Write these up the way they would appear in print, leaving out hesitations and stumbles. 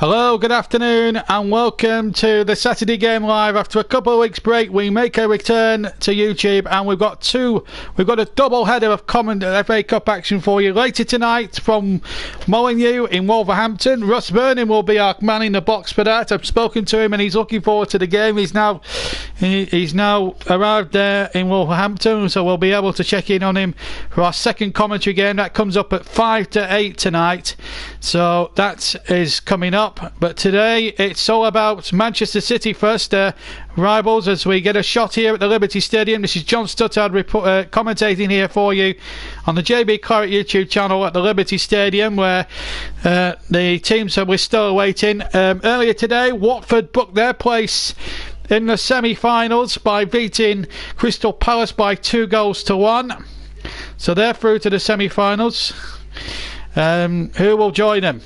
Hello, good afternoon and welcome to the Saturday Game Live. After a couple of weeks break, we make a return to YouTube and we've got a double header of FA Cup action for you later tonight from Molineux in Wolverhampton. Russ Vernon will be our man in the box for that. I've spoken to him and he's looking forward to the game. He's now arrived there in Wolverhampton, so we'll be able to check in on him for our second commentary game. That comes up at 5 to 8 tonight, so that is coming up. But today it's all about Manchester City first, rivals, as we get a shot here at the Liberty Stadium. This is John Stuttard commentating here for you on the JB Claret YouTube channel at the Liberty Stadium, where the teams we're still awaiting. Earlier today, Watford booked their place in the semi-finals by beating Crystal Palace by 2-1, so they're through to the semi-finals. Who will join them?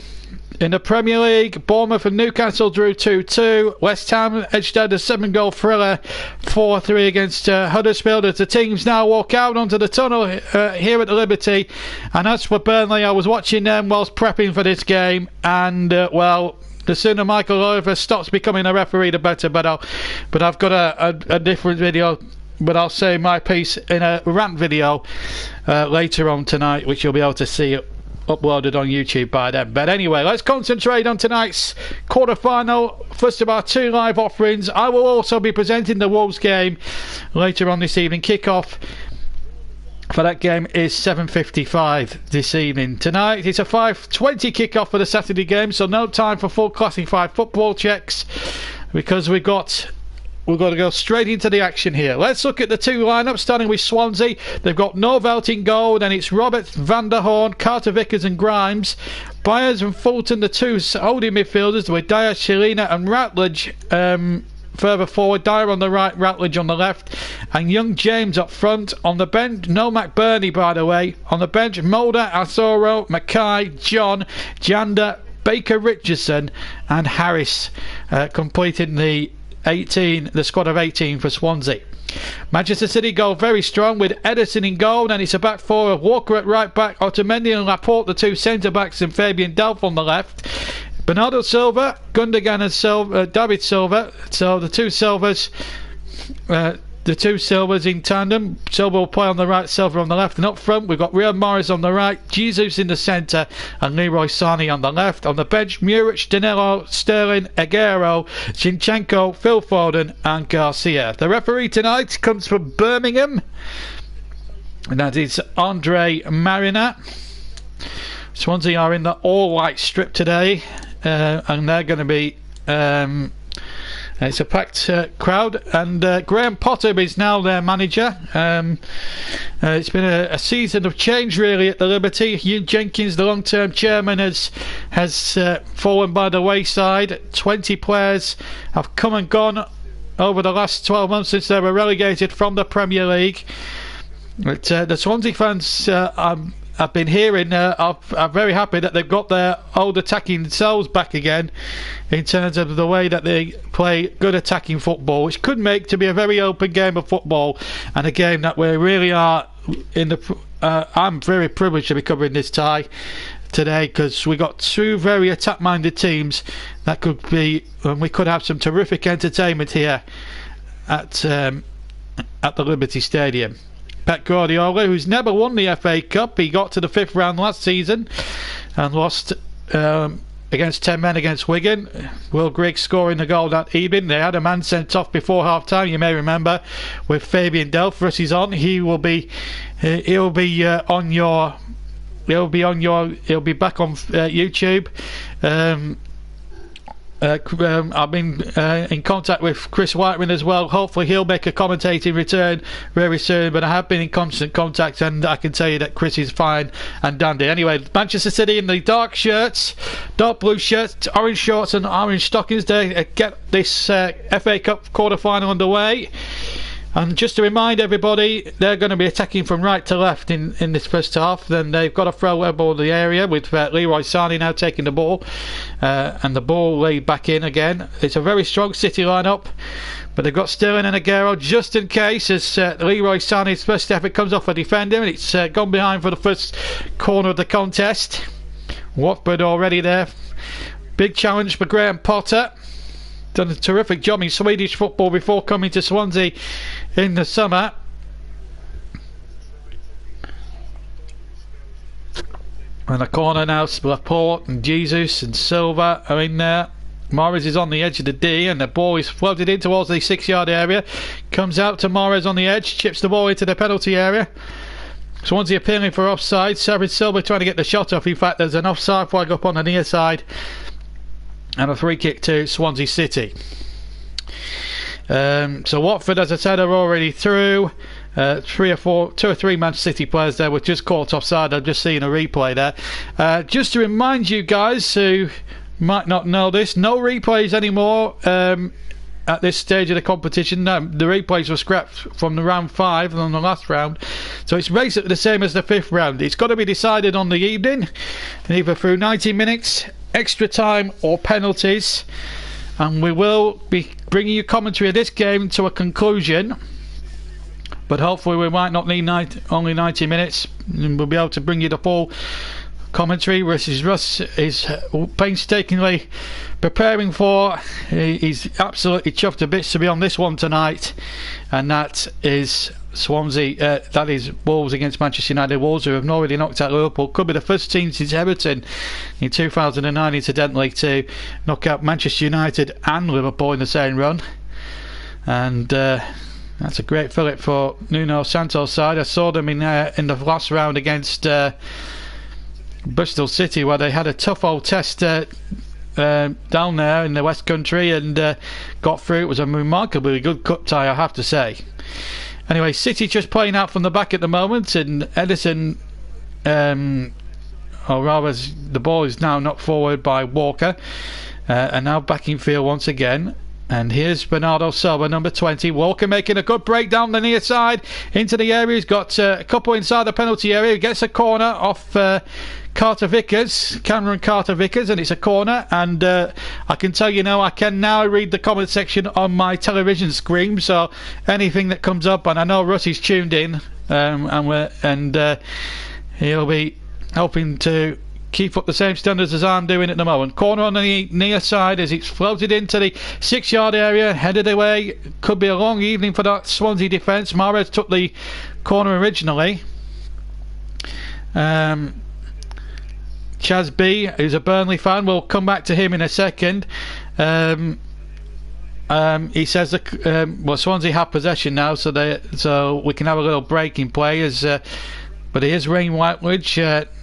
In the Premier League, Bournemouth and Newcastle drew 2-2. West Ham edged out a 7-goal thriller 4-3 against Huddersfield, as the teams now walk out onto the tunnel here at the Liberty. And as for Burnley, I was watching them whilst prepping for this game, and well, the sooner Michael Oliver stops becoming a referee, the better. But I've got a different video, but I'll say my piece in a rant video later on tonight, which you'll be able to see uploaded on YouTube by then. But anyway, let's concentrate on tonight's quarter-final. First of our two live offerings. I will also be presenting the Wolves game later on this evening. Kick-off for that game is 7:55 this evening. Tonight it's a 5:20 kick-off for the Saturday game, so no time for full classified football checks, because we've got to go straight into the action here. Let's look at the two lineups, starting with Swansea. They've got Norvelt in goal, and it's Roberts, Van der Horn, Carter Vickers and Grimes. Byers and Fulton, the two holding midfielders, with Dyer, Shalina and Ratledge further forward. Dyer on the right, Ratledge on the left, and young James up front. On the bench, no McBurney, by the way. On the bench, Mulder, Asoro, Mackay, John, Janda, Baker Richardson and Harris, completing the squad of 18 for Swansea. Manchester City go very strong with Ederson in goal, and it's a back four of Walker at right back, Otamendi and Laporte the two centre backs, and Fabian Delph on the left. Bernardo Silva, Gundogan and David Silva, so the two Silvas in tandem. Silva will play on the right, Silva on the left, and up front we've got Riyad Mahrez on the right, Jesus in the centre and Leroy Sané on the left. On the bench, Muric, Danilo, Sterling, Aguero, Zinchenko, Phil Foden and Garcia. The referee tonight comes from Birmingham, and that is Andre Marina. Swansea are in the all-white strip today, and they're going to be it's a packed crowd, and Graham Potter is now their manager. It's been a season of change really at the Liberty. Hugh Jenkins, the long-term chairman, has fallen by the wayside. 20 players have come and gone over the last 12 months since they were relegated from the Premier League. But the Swansea fans I've been hearing are very happy that they've got their old attacking selves back again, in terms of the way that they play good attacking football, which could make to be a very open game of football, and a game that we really are in the I'm very privileged to be covering this tie today, because we got two very attack minded teams that could be, and we could have some terrific entertainment here at the Liberty Stadium. Pep Guardiola, who's never won the FA Cup, he got to the 5th round last season and lost against 10 men against Wigan. Will Grigg scoring the goal that evening. They had a man sent off before half time, you may remember, with Fabian Delph. Is on. He'll be back on YouTube. I've been in contact with Chris Whiteman as well. Hopefully he'll make a commentating return very soon, but I have been in constant contact, and I can tell you that Chris is fine and dandy. Anyway, Manchester City in the dark blue shirts, orange shorts and orange stockings. They get this FA Cup quarter-final underway. And just to remind everybody, they're going to be attacking from right to left in this first half. Then they've got a throw ball in the area with Leroy Sané now taking the ball, and the ball laid back in again. It's a very strong City lineup, but they've got Sterling and Aguero just in case, as Leroy Sané's first effort comes off a defender, and it's gone behind for the first corner of the contest. Watford already there Big challenge for Graham Potter. Done a terrific job in Swedish football before coming to Swansea in the summer. And a corner now, Laporte and Jesus and Silva are in there. Morris is on the edge of the D, and the ball is floated in towards the 6-yard area. Comes out to Morris on the edge, chips the ball into the penalty area. Swansea appealing for offside. Savage Silva trying to get the shot off. In fact, there's an offside flag up on the near side, and a free kick to Swansea City. So Watford, as I said, are already through. 2 or 3 Man City players there were just caught offside. I've just seen a replay there. Just to remind you guys who might not know this, no replays anymore at this stage of the competition. No, the replays were scrapped from the round 5 on the last round, so it's basically the same as the 5th round. It's got to be decided on the evening, either through 90 minutes, extra time or penalties, and we will be bringing you commentary of this game to a conclusion, but hopefully we might not need only 90 minutes, and we'll be able to bring you the full commentary. Russ is painstakingly preparing for. He's absolutely chuffed to bits to be on this one tonight, and that is Swansea. That is Wolves against Manchester United. Wolves, who have already knocked out Liverpool, could be the first team since Everton in 2009, incidentally, to knock out Manchester United and Liverpool in the same run. And that's a great fillip for Nuno Santos' side. I saw them in the last round against Bristol City, where they had a tough old test down there in the West Country and got through. It was a remarkably good cup tie, I have to say. Anyway, City just playing out from the back at the moment, and Edison, or rather the ball is now knocked forward by Walker, and now back in field once again. And here's Bernardo Silva, number 20. Walker making a good break down the near side into the area. He's got a couple inside the penalty area. He gets a corner off Carter Vickers, Cameron Carter Vickers, and it's a corner. And I can tell you now, I can now read the comment section on my television screen. So anything that comes up, and I know Russ tuned in, and he'll be helping to keep up the same standards as I'm doing at the moment. Corner on the near side as it's floated into the 6-yard area, headed away. Could be a long evening for that Swansea defence. Mahrez took the corner originally. Chaz B, who's a Burnley fan, we'll come back to him in a second. He says that well, Swansea have possession now, so we can have a little break in play. But it is Rain Whitewood,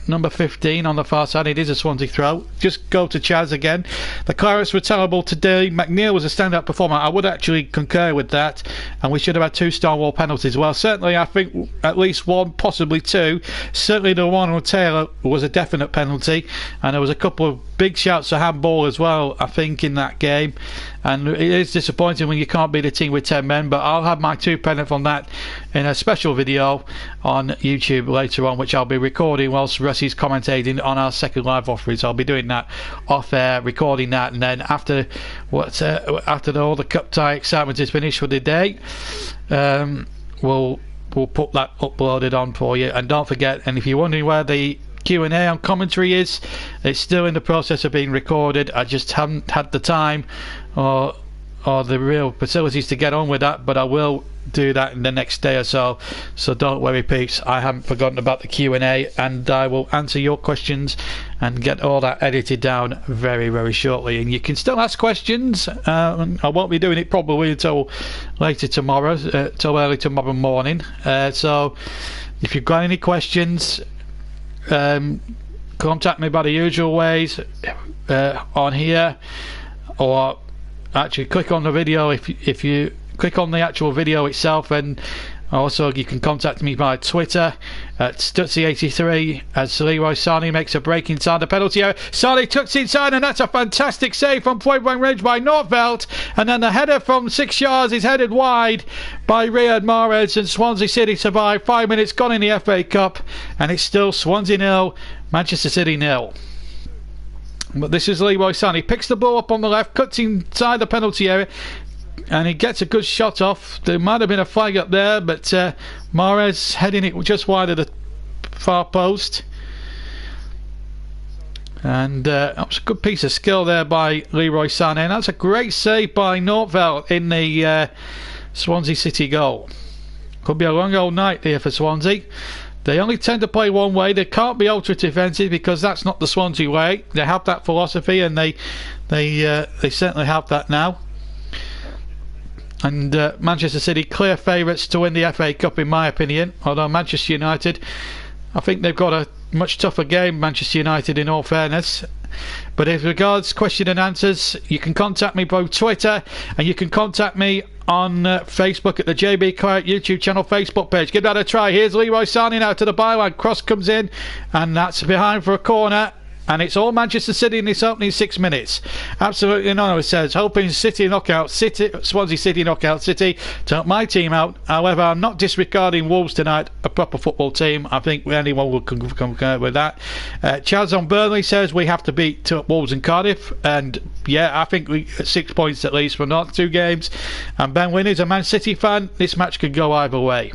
number 15 on the far side. It is a Swansea throw. Just go to Chaz again. The Clarets were terrible today. McNeil was a standout performer. I would actually concur with that, and we should have had 2 Stonewall penalties. Well, certainly I think at least 1, possibly 2. Certainly the one on Taylor was a definite penalty, and there was a couple of big shouts for handball as well, I think, in that game. And it is disappointing when you can't beat a team with 10 men, but I'll have my 2 pence on that in a special video on YouTube later on, which I'll be recording whilst Russie's commentating on our second live offering. So I'll be doing that off air, recording that, and then after all the cup tie excitement is finished for the day, we'll put that uploaded on for you. And don't forget, and if you're wondering where the Q&A on commentary is, it's still in the process of being recorded. I just haven't had the time or the real facilities to get on with that, but I will do that in the next day or so. So don't worry, peeps, I haven't forgotten about the Q&A, and I will answer your questions and get all that edited down very, very shortly. And you can still ask questions. I won't be doing it probably until later tomorrow, till early tomorrow morning. So if you've got any questions, contact me by the usual ways on here, or actually click on the video if you click on the actual video itself, and also you can contact me by Twitter at Stutzy83 as Leroy Sané makes a break inside the penalty area. Sané tucks inside, and that's a fantastic save from point blank range by Nordfeldt, and then the header from 6 yards is headed wide by Riyad Mahrez, and Swansea City survive. 5 minutes gone in the FA Cup, and it's still Swansea 0, Manchester City 0. But this is Leroy Sané. Picks the ball up on the left, cuts inside the penalty area, and he gets a good shot off. There might have been a flag up there, but Mahrez heading it just wide of the far post. And that was a good piece of skill there by Leroy Sané. And that's a great save by Nortveld in the Swansea City goal. Could be a long old night here for Swansea. They only tend to play one way. They can't be ultra defensive because that's not the Swansea way. They have that philosophy, and they certainly have that now. And Manchester City clear favourites to win the FA Cup in my opinion. Although Manchester United, I think they've got a much tougher game, Manchester United, in all fairness. But as regards question and answers, you can contact me both Twitter and you can contact me on Facebook at the JB Clark YouTube channel Facebook page. Give that a try. Here's Leroy Sané now to the byline. Cross comes in and that's behind for a corner. And it's all Manchester City in this opening 6 minutes. Absolutely none, it says. Hoping City knockout City, Swansea City knockout City to help my team out. However, I'm not disregarding Wolves tonight, a proper football team. I think anyone will concur with that. Chaz on Burnley says we have to beat Wolves and Cardiff. And yeah, I think 6 points at least for not 2 games. And Ben Wynn is a Man City fan. This match could go either way.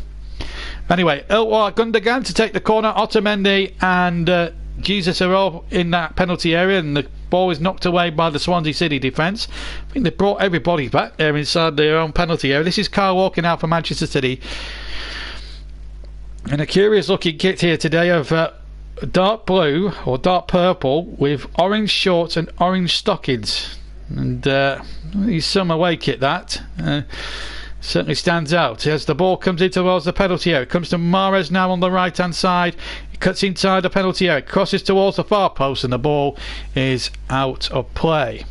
Anyway, Ilwar Gundogan to take the corner. Otamendi and Jesus are all in that penalty area, and the ball is knocked away by the Swansea City defence. I think they brought everybody back there inside their own penalty area. This is Kyle walking out for Manchester City. And a curious looking kit here today of dark blue or dark purple with orange shorts and orange stockings. And he's some away kit that. Certainly stands out as the ball comes in towards the penalty area. It comes to Mahrez now on the right hand side. He cuts inside the penalty area, crosses towards the far post, and the ball is out of play.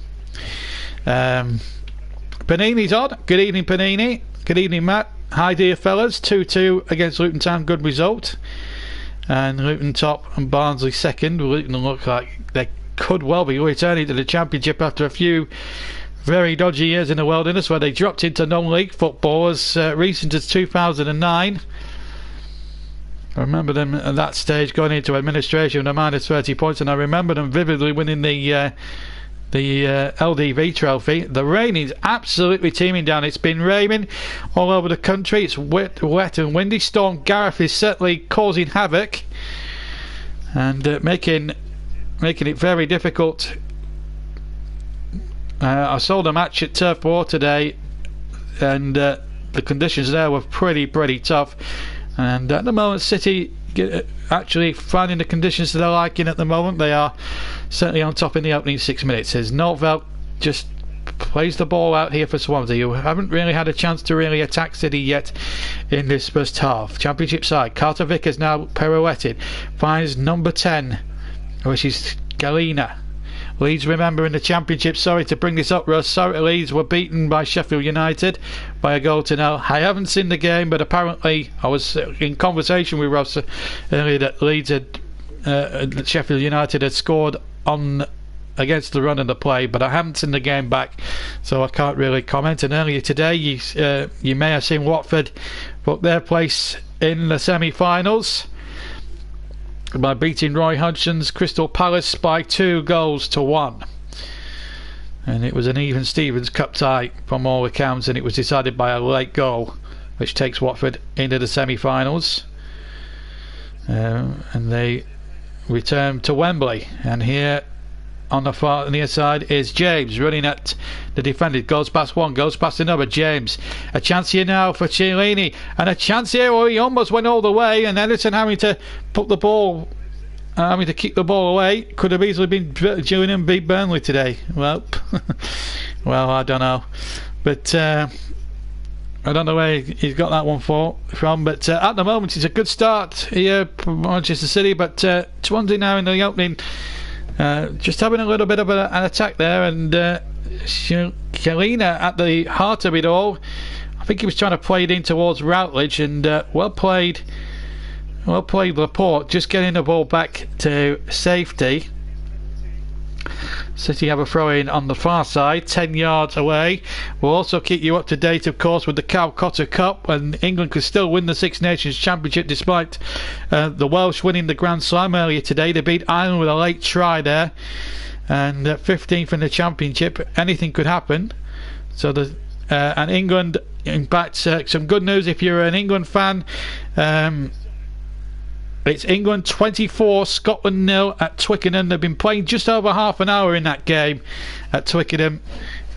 Panini's on. Good evening, Panini. Good evening, Matt. Hi dear fellas. 2-2 against Luton Town. Good result. And Luton top and Barnsley second. Luton look like they could well be returning to the Championship after a few very dodgy years in the wilderness where they dropped into non-league football as recent as 2009. I remember them at that stage going into administration with a minus 30 points, and I remember them vividly winning the LDV trophy. The rain is absolutely teeming down. It's been raining all over the country. It's wet and windy. Storm Gareth is certainly causing havoc and making it very difficult. I saw the match at Turf War today, and the conditions there were pretty tough. And at the moment, City actually finding the conditions that they're liking at the moment. They are certainly on top in the opening 6 minutes. As Nortveld just plays the ball out here for Swansea, who haven't really had a chance to really attack City yet in this first half. Championship side, Carter Vickers now pirouetted, finds number 10, which is Galina. Leeds, remember, in the Championship, sorry to bring this up, Russ, sorry, Leeds were beaten by Sheffield United by a goal to nil. I haven't seen the game, but apparently I was in conversation with Russ earlier that Leeds had Sheffield United had scored on against the run of the play, but I haven't seen the game back, so I can't really comment. And earlier today you may have seen Watford book their place in the semi-finals by beating Roy Hodgson's Crystal Palace by 2-1, and it was an even Stevens Cup tie from all accounts, and it was decided by a late goal which takes Watford into the semi-finals, and they return to Wembley. And here on the far near side is James running at the defender, goes past one, goes past another. James, a chance here now for Chiellini, and a chance here where he almost went all the way, and Ederson having to put the ball, having to kick the ball away. Could have easily been Gillingham beat Burnley today. Well, well, I don't know, but I don't know where he's got that one from, but at the moment it's a good start here for Manchester City, but Swansea now in the opening just having a little bit of an attack there, and Chiellini at the heart of it all. I think he was trying to play it in towards Routledge, and well played Laporte, just getting the ball back to safety. City have a throw in on the far side, 10 yards away. We'll also keep you up to date, of course, with the Calcutta Cup, and England could still win the Six Nations Championship despite the Welsh winning the Grand Slam earlier today. They beat Ireland with a late try there, and 15th in the Championship. Anything could happen. So and England, in fact, some good news if you're an England fan. It's England 24, Scotland 0 at Twickenham. They've been playing just over half an hour in that game at Twickenham,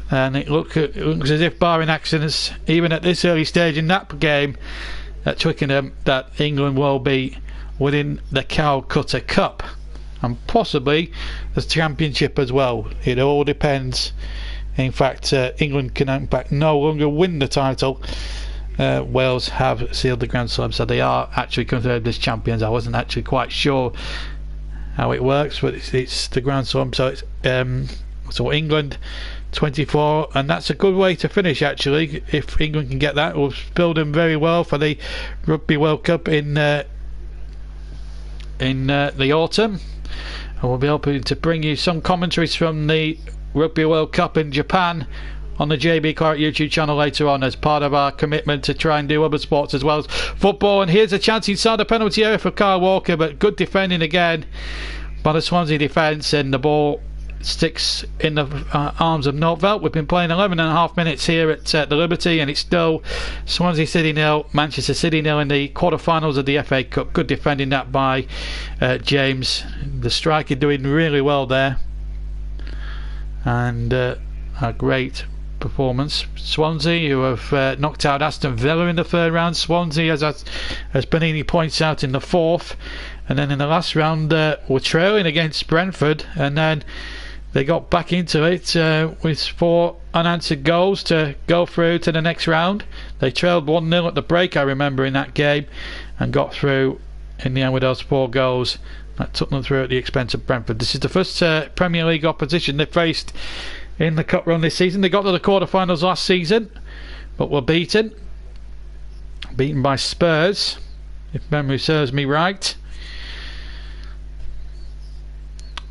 and it looks as if, barring accidents, even at this early stage in that game at Twickenham, that England will be winning the Calcutta Cup and possibly the Championship as well. It all depends. In fact, England can in fact no longer win the title. Wales have sealed the Grand Slam, so they are actually considered as champions. I wasn't actually quite sure how it works, but it's the Grand Slam. So it's so England 24, and that's a good way to finish actually. If England can get that, it will build them very well for the Rugby World Cup in the autumn. And we'll be hoping to bring you some commentaries from the Rugby World Cup in Japan on the JB Clark YouTube channel later on, as part of our commitment to try and do other sports as well as football. And here's a chance inside the penalty area for Kyle Walker, but good defending again by the Swansea defence, and the ball sticks in the arms of Nortveld. We've been playing 11.5 minutes here at the Liberty, and it's still Swansea City 0, Manchester City 0 in the quarter-finals of the FA Cup. Good defending that by James, the striker, doing really well there, and a great performance. Swansea, who have knocked out Aston Villa in the third round. Swansea, as Benini points out, in the fourth, and then in the last round were trailing against Brentford, and then they got back into it with 4 unanswered goals to go through to the next round. They trailed 1-0 at the break, I remember, in that game, and got through in the end with those 4 goals. That took them through at the expense of Brentford. This is the first Premier League opposition they faced in the cup run this season. They got to the quarterfinals last season, but were beaten by Spurs, if memory serves me right.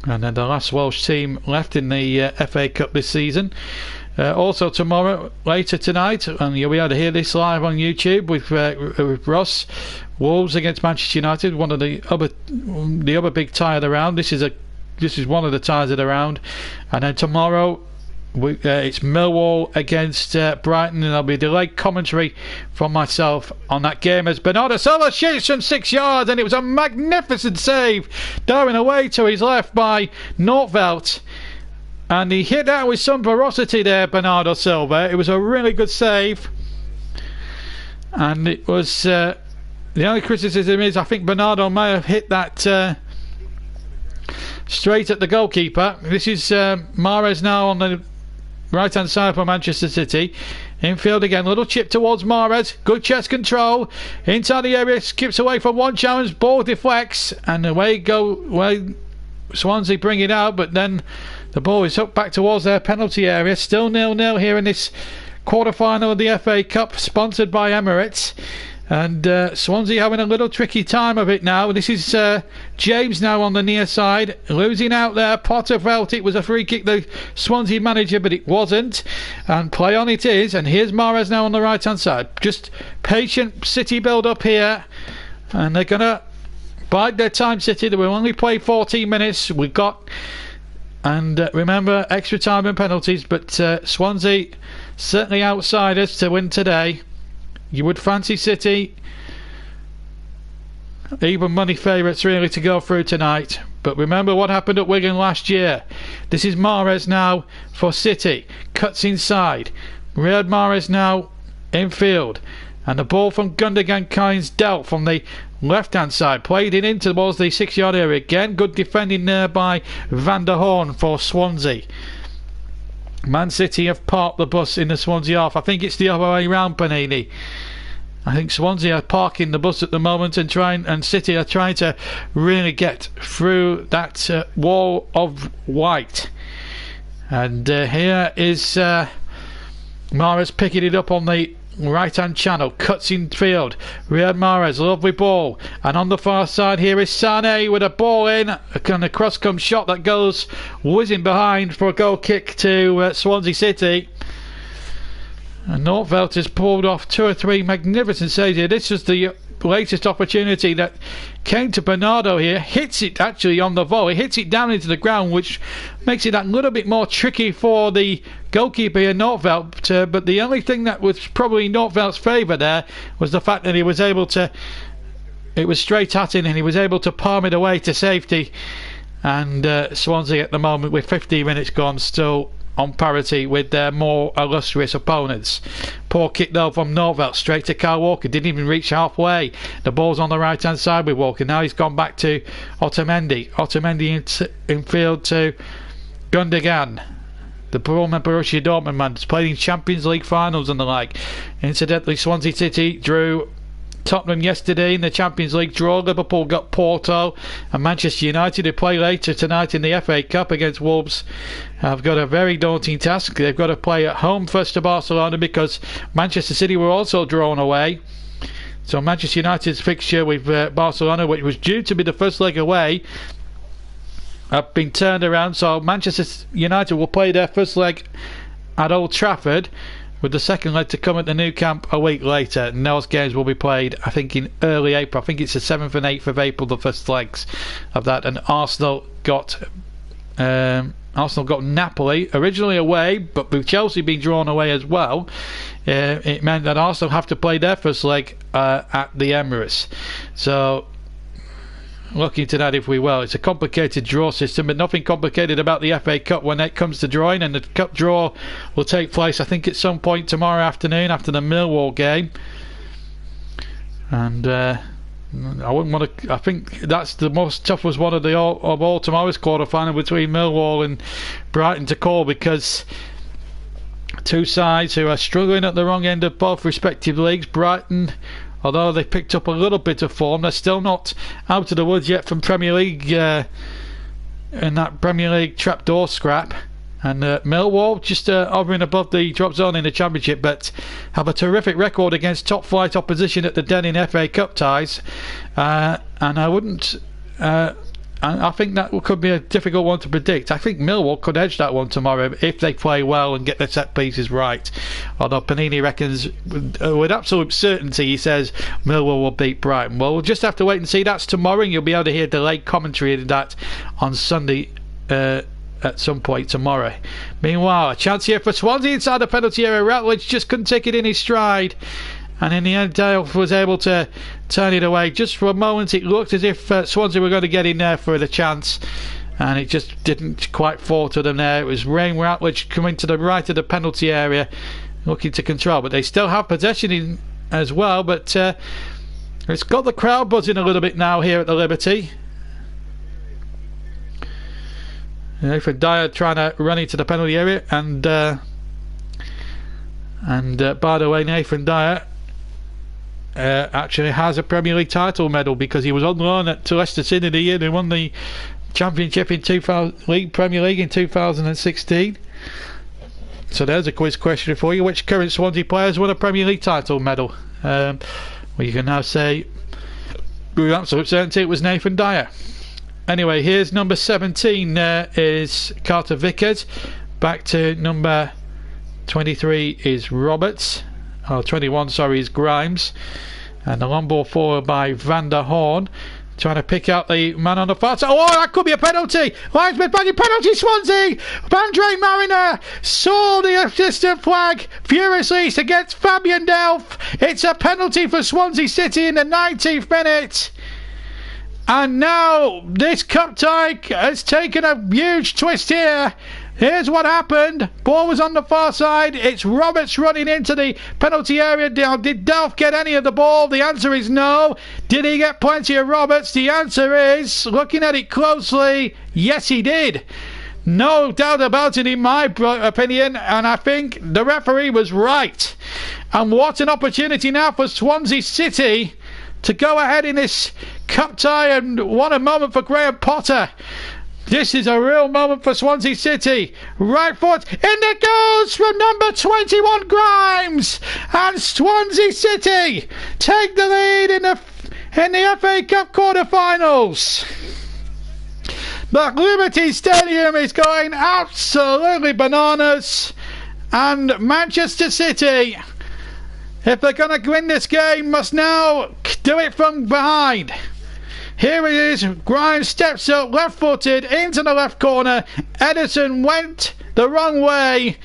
And then the last Welsh team left in the FA Cup this season. Also tomorrow, later tonight, and you'll be able to hear this live on YouTube with Ross, Wolves against Manchester United, one of the other big tie of the round. This is one of the ties of the round. And then tomorrow it's Millwall against Brighton, and there'll be a delayed commentary from myself on that game as Bernardo Silva shoots from 6 yards, and it was a magnificent save down away to his left by Nortveld, and he hit that with some ferocity there, Bernardo Silva. It was a really good save, and it was the only criticism is I think Bernardo may have hit that straight at the goalkeeper. This is Mahrez now on the right hand side for Manchester City. Infield again, little chip towards Mahrez, good chest control inside the area, skips away from one challenge, ball deflects, and away Swansea bring it out, but then the ball is hooked back towards their penalty area. Still 0-0 here in this quarter-final of the FA Cup, sponsored by Emirates. And Swansea having a little tricky time of it now. This is James now on the near side, losing out there. Potter felt it was a free kick, the Swansea manager, but it wasn't, and play on it is. And here's Mahrez now on the right hand side. Just patient City build up here, and they're gonna bide their time. City, they will only play 14 minutes. We've got, and remember, extra time and penalties, but Swansea certainly outsiders to win today. You would fancy City, even money favourites really, to go through tonight. But remember what happened at Wigan last year. This is Mahrez now for City. Cuts inside. Riyad Mahrez now infield. And the ball from Gundogan Kynes dealt from the left hand side. Played it in towards the 6 yard area again. Good defending there by Van der Horn for Swansea. Man City have parked the bus in the Swansea half. I think it's the other way round, Panini. I think Swansea are parking the bus at the moment and City are trying to really get through that wall of white. And here is Mahrez picking it up on the right hand channel, cuts in field. Riyad Mahrez, lovely ball, and on the far side here is Sané with a ball in, a kind of cross come shot that goes whizzing behind for a goal kick to Swansea City. And Nortveld has pulled off 2 or 3 magnificent saves here. This was the latest opportunity that came to Bernardo here. Hits it actually on the volley, hits it down into the ground, which makes it a little bit more tricky for the goalkeeper here, Nortveld. But the only thing that was probably Nortveld's favour there was the fact that he was able to it was straight at him and he was able to palm it away to safety. And Swansea at the moment, with 15 minutes gone, still on parity with their more illustrious opponents. Poor kick though from Norvelt, straight to Kyle Walker, didn't even reach halfway. The ball's on the right hand side with Walker. Now he's gone back to Otamendi in field to Gundogan, the former Borussia Dortmund man, has played in Champions League finals and the like. Incidentally, Swansea City drew Tottenham yesterday in the Champions League draw. Liverpool got Porto, and Manchester United, who play later tonight in the FA Cup against Wolves, have got a very daunting task. They've got to play at home first to Barcelona, because Manchester City were also drawn away. So Manchester United's fixture with Barcelona, which was due to be the first leg away, have been turned around. So Manchester United will play their first leg at Old Trafford, with the second leg to come at the Nou Camp a week later. And those games will be played, I think, in early April. I think it's the 7th and 8th of April, the first legs of that. And Arsenal got Napoli originally away, but with Chelsea being drawn away as well, it meant that Arsenal have to play their first leg at the Emirates. So looking to that, if we will. It's a complicated draw system, but nothing complicated about the FA Cup when it comes to drawing, and the cup draw will take place, I think, at some point tomorrow afternoon after the Millwall game. And I wouldn't want to. I think that's the most toughest one of all tomorrow's quarter-final between Millwall and Brighton to call, because two sides who are struggling at the wrong end of both respective leagues. Brighton, although they picked up a little bit of form, they're still not out of the woods yet from Premier League in that Premier League trapdoor scrap. And Millwall just hovering above the drop zone in the Championship, but have a terrific record against top flight opposition at the Den in FA Cup ties. And I wouldn't. I think that could be a difficult one to predict. I think Millwall could edge that one tomorrow if they play well and get their set pieces right. Although Panini reckons with absolute certainty, he says Millwall will beat Brighton. Well, we'll just have to wait and see. That's tomorrow, and you'll be able to hear delayed commentary of that on Sunday at some point tomorrow. Meanwhile, a chance here for Swansea inside the penalty area. Routledge just couldn't take it in his stride, and in the end Dale was able to turn it away. Just for a moment it looked as if Swansea were going to get in there for the chance, and it just didn't quite fall to them there. It was Rain Routledge coming to the right of the penalty area looking to control, but they still have possession in as well. But it's got the crowd buzzing a little bit now here at the Liberty. Nathan Dyer trying to run into the penalty area, and by the way, Nathan Dyer actually has a Premier League title medal, because he was on loan to Leicester City the year they won the Championship in Premier League in 2016. So there's a quiz question for you. Which current Swansea players won a Premier League title medal? Well, you can now say with absolute certainty it was Nathan Dyer. Anyway, here's number 17 is Carter Vickers. Back to number 23 is Roberts. 21, sorry, is Grimes. And the long ball forward by Van der Horn, trying to pick out the man on the far side. Oh, that could be a penalty. Linesman banging penalty, Swansea. Andre Mariner saw the distant flag furiously against Fabian Delph. It's a penalty for Swansea City in the 19th minute. And now this cup tie has taken a huge twist here. Here's what happened. Ball was on the far side. It's Roberts running into the penalty area. Did Delph get any of the ball? The answer is no. Did he get plenty of Roberts? The answer is, looking at it closely, yes he did. No doubt about it in my opinion, and I think the referee was right. And what an opportunity now for Swansea City to go ahead in this cup tie, and what a moment for Graham Potter. This is a real moment for Swansea City. Right foot, in it goes from number 21 Grimes, and Swansea City take the lead in the FA Cup quarter-finals. The Liberty Stadium is going absolutely bananas, and Manchester City, if they're going to win this game, must now do it from behind. Here it is. Grimes steps up, left-footed, into the left corner. Ederson went the wrong way,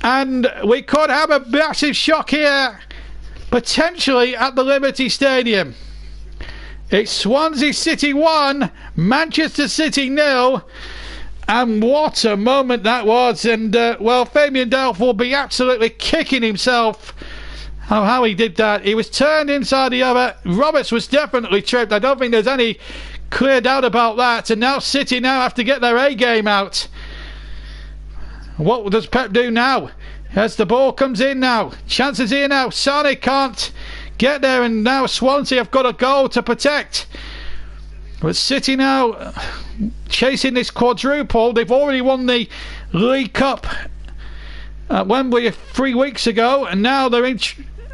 and we could have a massive shock here, potentially at the Liberty Stadium. It's Swansea City 1, Manchester City 0. And what a moment that was. And, well, Fabian Delph will be absolutely kicking himself how he did that. He was turned inside the other. Roberts was definitely tripped. I don't think there's any clear doubt about that. And now City now have to get their A game out. What does Pep do now? As the ball comes in now. Chances here now. Sane can't get there, and now Swansea have got a goal to protect. But City now chasing this quadruple. They've already won the League Cup at Wembley 3 weeks ago, and now they're in,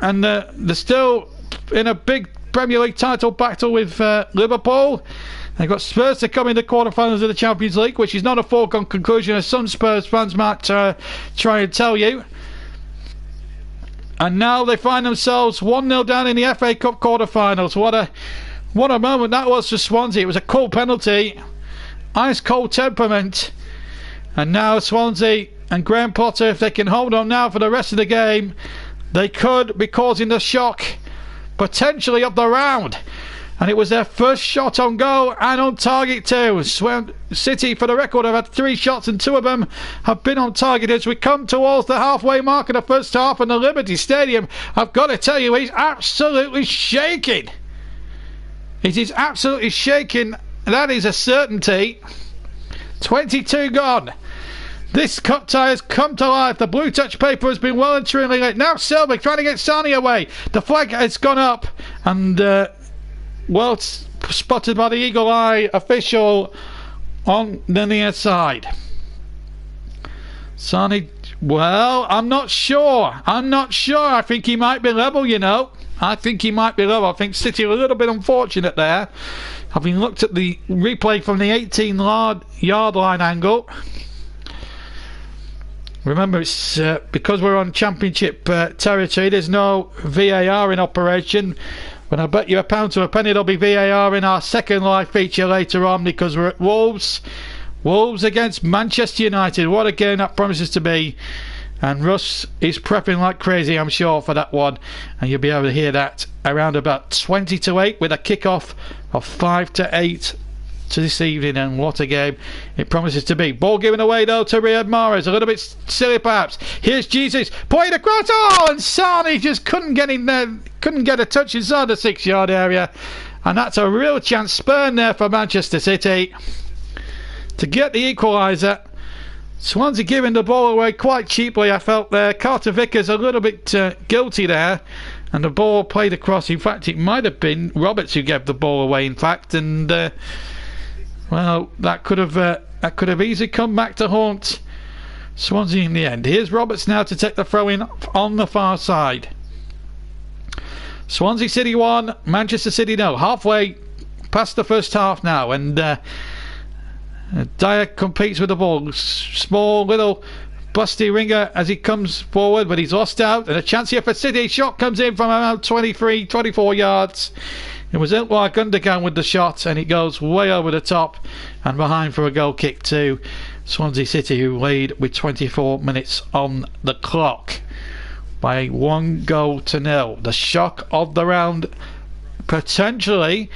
and they're still in a big Premier League title battle with Liverpool. They've got Spurs to come in the quarterfinals of the Champions League, which is not a foregone conclusion, as some Spurs fans might try and tell you. And now they find themselves 1-0 down in the FA Cup quarterfinals. What a moment that was for Swansea. It was a cool penalty, ice cold temperament, and now Swansea and Graham Potter, if they can hold on now for the rest of the game, they could be causing the shock potentially of the round. And it was their first shot on goal and on target too. City, for the record, have had 3 shots and 2 of them have been on target as we come towards the halfway mark of the first half. And the Liberty Stadium, I've got to tell you, is absolutely shaking. It is absolutely shaking. That is a certainty. 22 gone. This cup tie has come to life. The blue touch paper has been well and truly lit. Now Selby trying to get Sane away. The flag has gone up, and well spotted by the eagle eye official on the near side. Sane, well, I'm not sure. I think he might be level, you know. I think he might be level. I think City are a little bit unfortunate there. Having looked at the replay from the 18-yard line angle. Remember, it's because we're on Championship territory, there's no VAR in operation. But I bet you a pound to a penny there'll be VAR in our second live feature later on, because we're at Wolves. Wolves against Manchester United. What a game that promises to be. And Russ is prepping like crazy, I'm sure, for that one. And you'll be able to hear that around about 20 to 8 with a kick-off of 5 to 8 to this evening. And what a game it promises to be. Ball given away though to Riyad Mahrez, a little bit silly perhaps. Here's Jesus pointing across, and Sane just couldn't get in there, couldn't get a touch inside the 6-yard area, and that's a real chance spurned there for Manchester City to get the equaliser. Swansea giving the ball away quite cheaply, I felt there. Carter Vickers a little bit guilty there, and the ball played across. In fact, it might have been Roberts who gave the ball away, in fact, and well, that could have easily come back to haunt Swansea in the end. Here's Roberts now to take the throw in on the far side. Swansea City 1, Manchester City 0. Halfway past the first half now, and Dyer competes with the ball. Small little busty ringer as he comes forward, but he's lost out, and a chance here for City. Shot comes in from around 24 yards. It was like Gundogan with the shot, and it goes way over the top and behind for a goal kick to Swansea City, who lead with 24 minutes on the clock by 1-0. The shock of the round potentially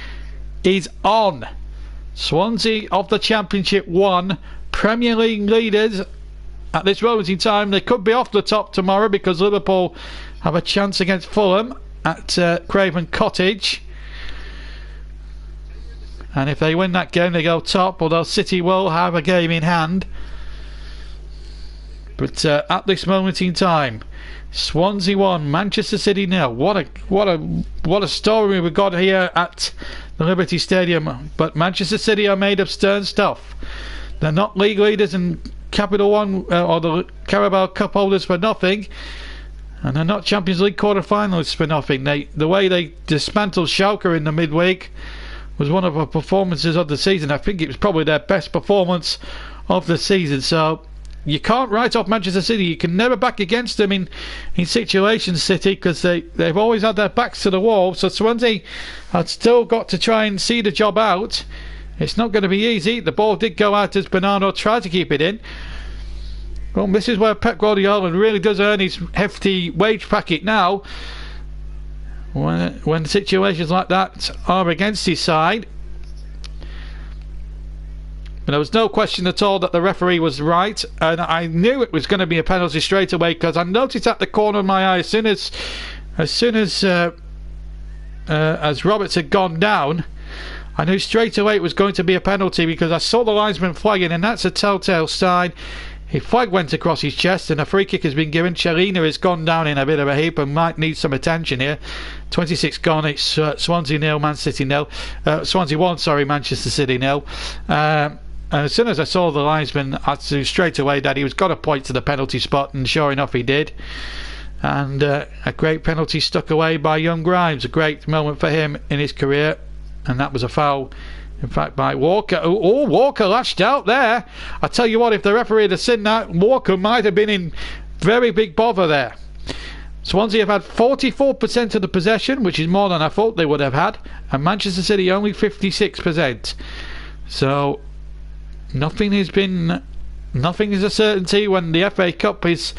is on. Swansea of the Championship 1, Premier League leaders at this moment in time. They could be off the top tomorrow because Liverpool have a chance against Fulham at Craven Cottage, and if they win that game they go top, although City will have a game in hand. But at this moment in time, Swansea 1, Manchester City 0. What a story we've got here at the Liberty Stadium. But Manchester City are made of stern stuff. They're not league leaders in Capital One or the Carabao Cup holders for nothing, and they're not Champions League quarter-finalists for nothing. The way they dismantled Schalke in the midweek was one of the performances of the season. I think it was probably their best performance of the season. So you can't write off Manchester City. You can never back against them in situations, City, because they've always had their backs to the wall. So Swansea had still got to try and see the job out. It's not going to be easy. The ball did go out as Bernardo tried to keep it in. Well, this is where Pep Guardiola really does earn his hefty wage packet now. when situations like that are against his side. But there was no question at all that the referee was right, and I knew it was going to be a penalty straight away, because I noticed at the corner of my eye as soon as Roberts had gone down, I knew straight away it was going to be a penalty, because I saw the linesman flagging, and that's a telltale sign. His flag went across his chest, and a free kick has been given. Chelina has gone down in a bit of a heap and might need some attention here. 26 gone. It's Swansea 0, Man City 0. Swansea 1, sorry, Manchester City 0. And as soon as I saw the linesman, I knew straight away that he was got to point to the penalty spot, and sure enough he did. And a great penalty stuck away by young Grimes. A great moment for him in his career. And that was a foul, in fact, by Walker. Oh, Walker lashed out there. I tell you what, if the referee had seen that, Walker might have been in very big bother there. Swansea have had 44% of the possession, which is more than I thought they would have had, and Manchester City only 56%. So nothing is a certainty when the FA Cup is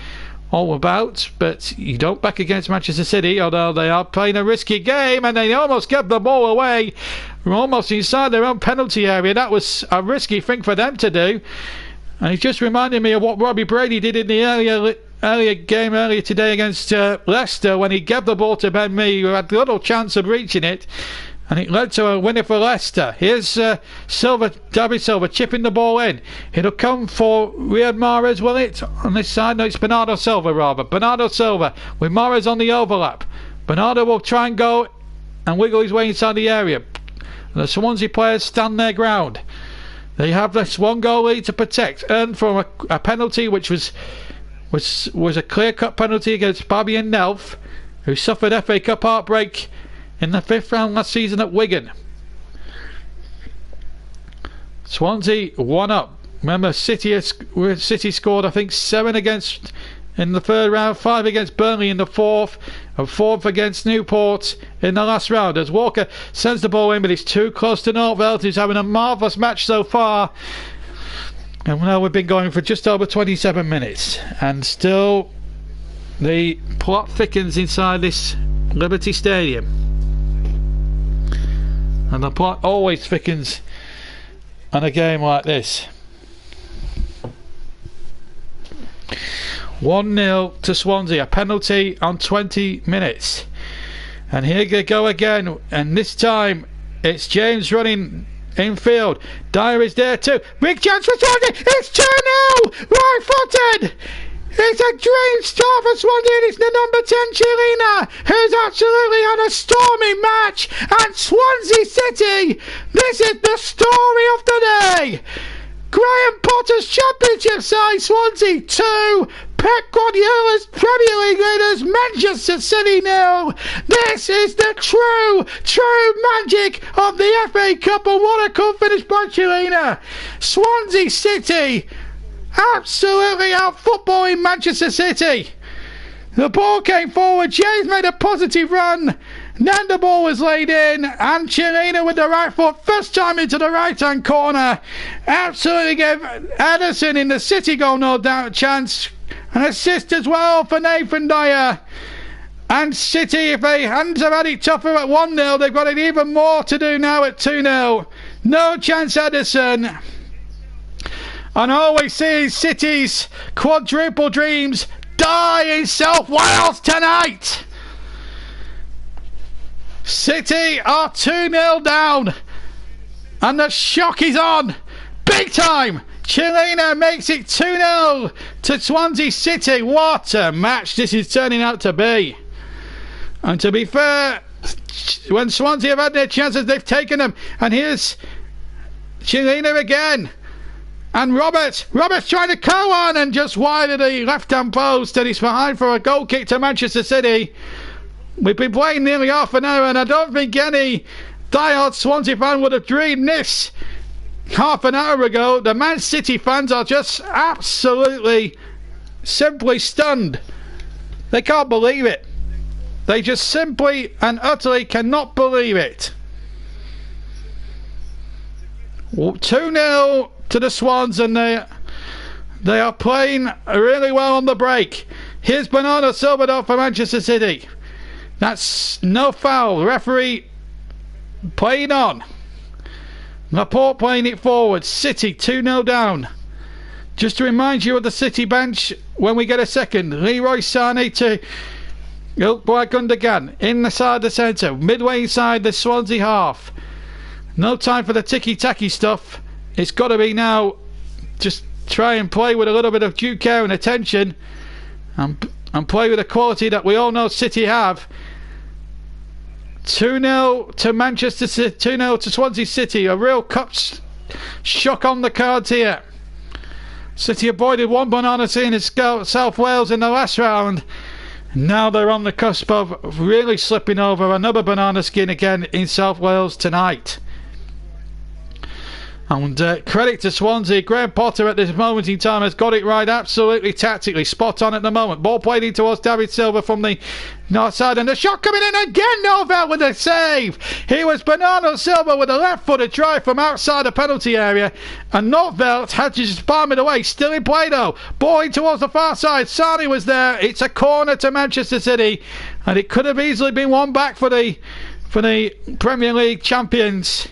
all about, but you don't back against Manchester City, although they are playing a risky game, and they almost gave the ball away. We're almost inside their own penalty area. That was a risky thing for them to do, and it just reminded me of what Robbie Brady did in the earlier game earlier today against Leicester, when he gave the ball to Ben Mee, who had little chance of reaching it, and it led to a winner for Leicester. Here's David Silva chipping the ball in. It'll come for Riyad Mahrez, will it? On this side, no, it's Bernardo Silva rather. Bernardo Silva with Mahrez on the overlap. Bernardo will try and go and wiggle his way inside the area. The Swansea players stand their ground. They have this one goal lead to protect, earned from a penalty which was a clear-cut penalty against Fabian Nelf, who suffered FA Cup heartbreak in the 5th round last season at Wigan. Swansea 1 up. Remember, City scored I think 7 against in the 3rd round, 5 against Burnley in the 4th, and 4th against Newport in the last round. As Walker sends the ball in, but it's too close to Nortveld, who's having a marvellous match so far. And now we've been going for just over 27 minutes, and still the plot thickens inside this Liberty Stadium. And the plot always thickens on a game like this. 1-0 to Swansea, a penalty on 20 minutes. And here they go again, and this time it's James running infield. Dyer is there too. Big chance for Swansea. It's 2-0, right footed. It's a dream start for Swansea, and it's the number 10 Chelina, who's absolutely had a stormy match. And Swansea City, this is the story of the day. Graham Potter's Championship side, Swansea 2, Pep Guardiola's Premier League leaders, Manchester City 0. This is the true magic of the FA Cup, and what a good finish by Chelina. Swansea City absolutely out footballing Manchester City. The ball came forward, James made a positive run, then the ball was laid in, and Chelina with the right foot, first time into the right hand corner, absolutely gave Ederson in the City goal no doubt a chance. An assist as well for Nathan Dyer. And City, if they hadn't have had it tougher at 1-0, they've got it even more to do now at 2-0. No chance Ederson. And all we see is City's quadruple dreams die in South Wales tonight. City are 2-0 down, and the shock is on big time. Chelina makes it 2-0 to Swansea City. What a match this is turning out to be. And to be fair, when Swansea have had their chances, they've taken them. And here's Chelina again. And Roberts trying to go on, and just wide of the left-hand post, and it's behind for a goal kick to Manchester City. We've been playing nearly half an hour, and I don't think any diehard Swansea fan would have dreamed this half an hour ago. The Man City fans are just absolutely, simply stunned. They can't believe it. They just simply and utterly cannot believe it. 2-0 to the Swans, and they are playing really well on the break. Here's Bernardo Silva for Manchester City. That's no foul. The referee playing on. Laporte playing it forward. City 2-0 down. Just to remind you of the City bench when we get a second. Leroy Sané to Ilkay Gundogan in the side of the centre. Midway inside the Swansea half. No time for the ticky-tacky stuff. It's got to be now. Just try and play with a little bit of due care and attention. And play with the quality that we all know City have. 2-0 to Manchester City, 2-0 to Swansea City. A real cup shock on the cards here. City avoided one banana scene in South Wales in the last round. Now they're on the cusp of really slipping over another banana skin again in South Wales tonight. And credit to Swansea. Graham Potter at this moment in time has got it right, absolutely tactically spot on at the moment. Ball played in towards David Silva from the north side, and the shot coming in again. Novell with a save. Here was Bernardo Silva with a left-footed try from outside the penalty area, and Novell had to just palm it away. Still in play though. Ball in towards the far side. Sane was there. It's a corner to Manchester City, and it could have easily been one back for the Premier League champions.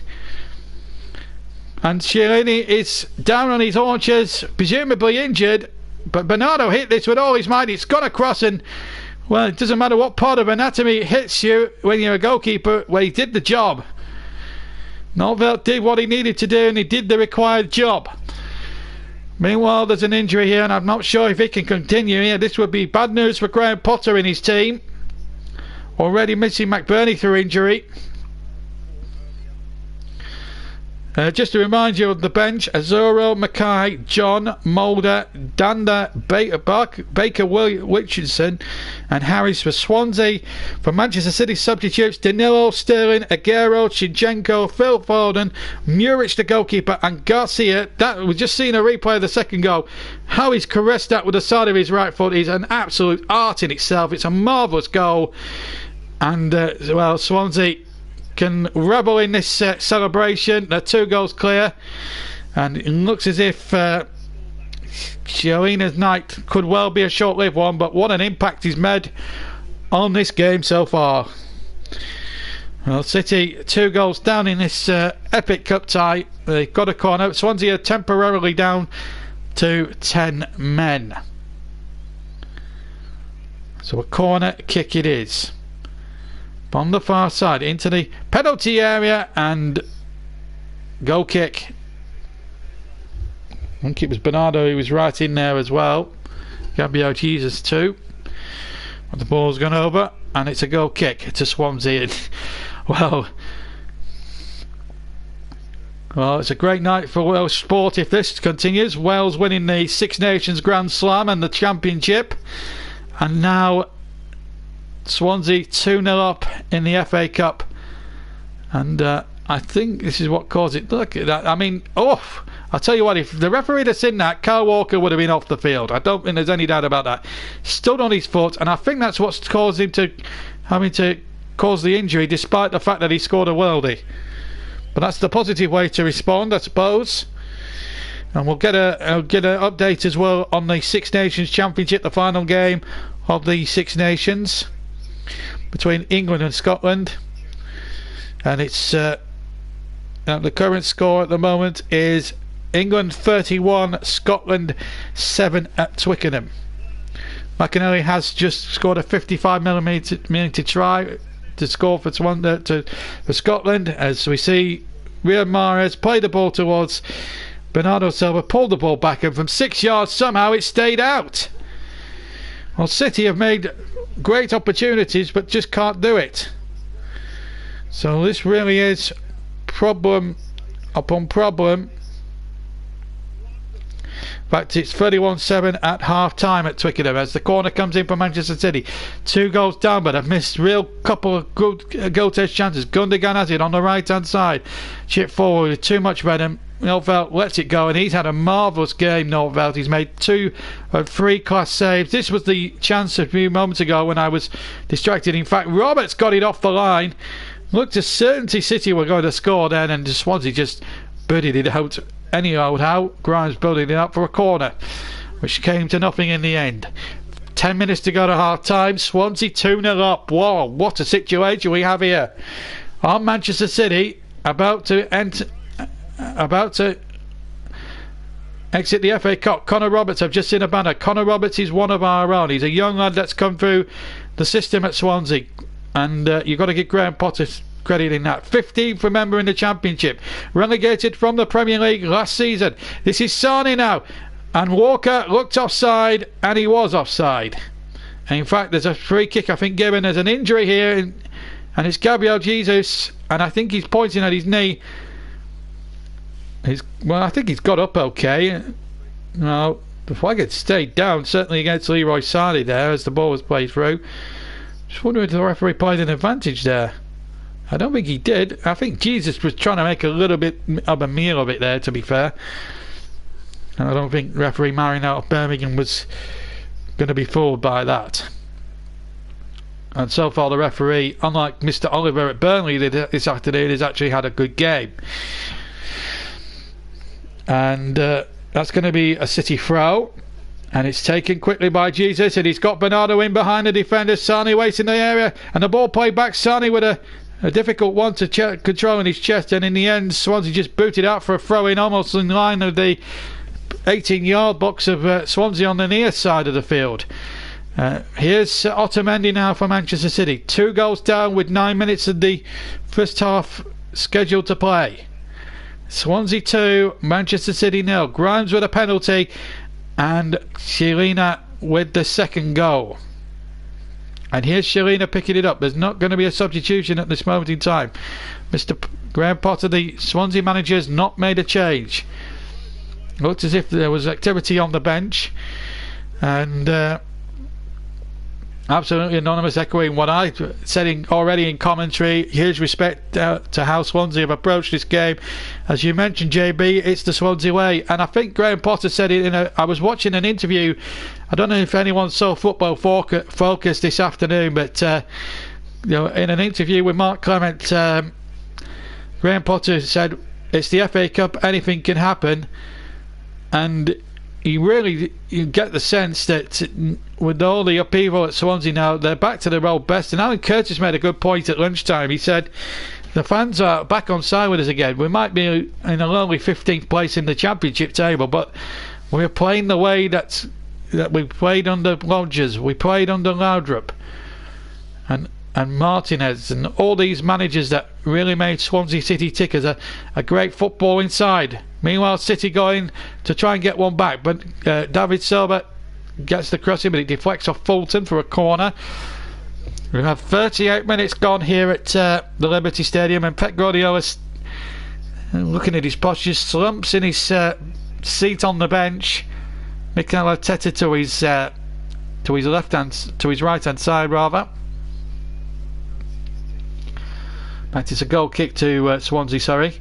And Chiellini is down on his haunches, presumably injured. But Bernardo hit this with all his might. It's gone across, and well, it doesn't matter what part of anatomy hits you when you're a goalkeeper. Well, he did the job. Novell did what he needed to do, and he did the required job. Meanwhile, there's an injury here, and I'm not sure if he can continue here. This would be bad news for Graham Potter in his team. Already missing McBurney through injury. Just to remind you of the bench: Azuro, Mackay, John, Mulder, Danda, Baker, Wilkinson and Harris for Swansea. For Manchester City substitutes: Danilo, Sterling, Aguero, Zinchenko, Phil Foden, Muric the goalkeeper, and Garcia. That we've just seen a replay of the second goal. How he's caressed that with the side of his right foot is an absolute art in itself. It's a marvellous goal. And well, Swansea can revel in this celebration. They're 2 goals clear, and it looks as if Chiellini's night could well be a short-lived one, but what an impact he's made on this game so far. Well, City 2 goals down in this epic cup tie. They got a corner. Swansea are temporarily down to 10 men. So a corner kick it is. On the far side into the penalty area, and goal kick. I think it was Bernardo who was right in there as well. Gabriel Jesus too. But the ball's gone over, and it's a goal kick to Swansea. well, it's a great night for Welsh sport if this continues. Wales winning the Six Nations Grand Slam and the Championship, and now Swansea 2-0 up in the FA Cup, and I think this is what caused it. Look at that. I mean, I'll tell you what, if the referee had seen that, Kyle Walker would have been off the field. I don't think there's any doubt about that. Stood on his foot, and I think that's what's caused him to having to cause the injury, despite the fact that he scored a worldie. But that's the positive way to respond, I suppose. And we'll get an update as well on the Six Nations Championship, the final game of the Six Nations between England and Scotland, and it's the current score at the moment is England 31, Scotland 7 at Twickenham. McInally has just scored a 55mm try to score for Scotland, as we see Riyad Mahrez play the ball towards Bernardo Silva, pulled the ball back, and from 6 yards somehow it stayed out. Well, City have made great opportunities but just can't do it. So this really is problem upon problem. In fact, it's 31-7 at half time at Twickenham as the corner comes in for Manchester City. 2 goals down, but have missed real couple of good goal test chances. Gundogan has it on the right hand side, chip forward with too much venom. Novell lets it go, and he's had a marvellous game. Novell, he's made 2 of 3 class saves. This was the chance a few moments ago when I was distracted. In fact, Roberts got it off the line. Looked as certainty City were going to score then, and Swansea just birdied it out anyhow. Grimes building it up for a corner, which came to nothing in the end. 10 minutes to go to half time. Swansea 2-0 up. Whoa, what a situation we have here. Our Manchester City about to exit the FA Cup. Connor Roberts, I've just seen a banner. Connor Roberts is one of our own. He's a young lad that's come through the system at Swansea, and you've got to give Graham Potter credit in that. 15th member in the Championship, relegated from the Premier League last season. This is Sane now, and Walker looked offside, and he was offside. And in fact, there's a free kick, I think, given. There's an injury here, and it's Gabriel Jesus, and I think he's pointing at his knee. I think he's got up okay. No, the flag had stayed down, certainly against Leroy Sane there as the ball was played through. Just wondering if the referee played an advantage there. I don't think he did. I think Jesus was trying to make a little bit of a meal of it there, to be fair. And I don't think referee Marion out of Birmingham was going to be fooled by that. And so far the referee, unlike Mr. Oliver at Burnley this afternoon, has actually had a good game. And that's going to be a City throw, and it's taken quickly by Jesus, and he's got Bernardo in behind the defender. Sane waits in the area, and the ball played back. Sane with a difficult one to control in his chest, and in the end Swansea just booted out for a throw in, almost in line of the 18-yard box of Swansea on the near side of the field. Here's Otamendi now for Manchester City. 2 goals down with 9 minutes of the first half scheduled to play. Swansea 2, Manchester City 0. Grimes with a penalty, and Shilina with the second goal. And here's Shilina picking it up. There's not going to be a substitution at this moment in time. Mr. Graham Potter, the Swansea manager, has not made a change. Looked as if there was activity on the bench, and absolutely anonymous, echoing what I said already in commentary. Huge respect to how Swansea have approached this game. As you mentioned, JB, it's the Swansea way, and I think Graham Potter said it I was watching an interview. I don't know if anyone saw Football Focus this afternoon, but in an interview with Mark Clement, Graham Potter said it's the FA Cup, anything can happen. And you get the sense that with all the upheaval at Swansea now, they're back to their old best. And Alan Curtis made a good point at lunchtime. He said the fans are back on side with us again. We might be in a lonely 15th place in the Championship table, but we're playing the way that we played under Lodgers, we played under Laudrup, and Martinez, and all these managers that really made Swansea City tick as a great football inside. Meanwhile, City going to try and get one back, but David Silva gets the crossing, but it deflects off Fulton for a corner. We have 38 minutes gone here at the Liberty Stadium, and Pep Guardiola, looking at his posture, slumps in his seat on the bench. Mikel Arteta to his right hand side rather. But it's a goal kick to Swansea, sorry.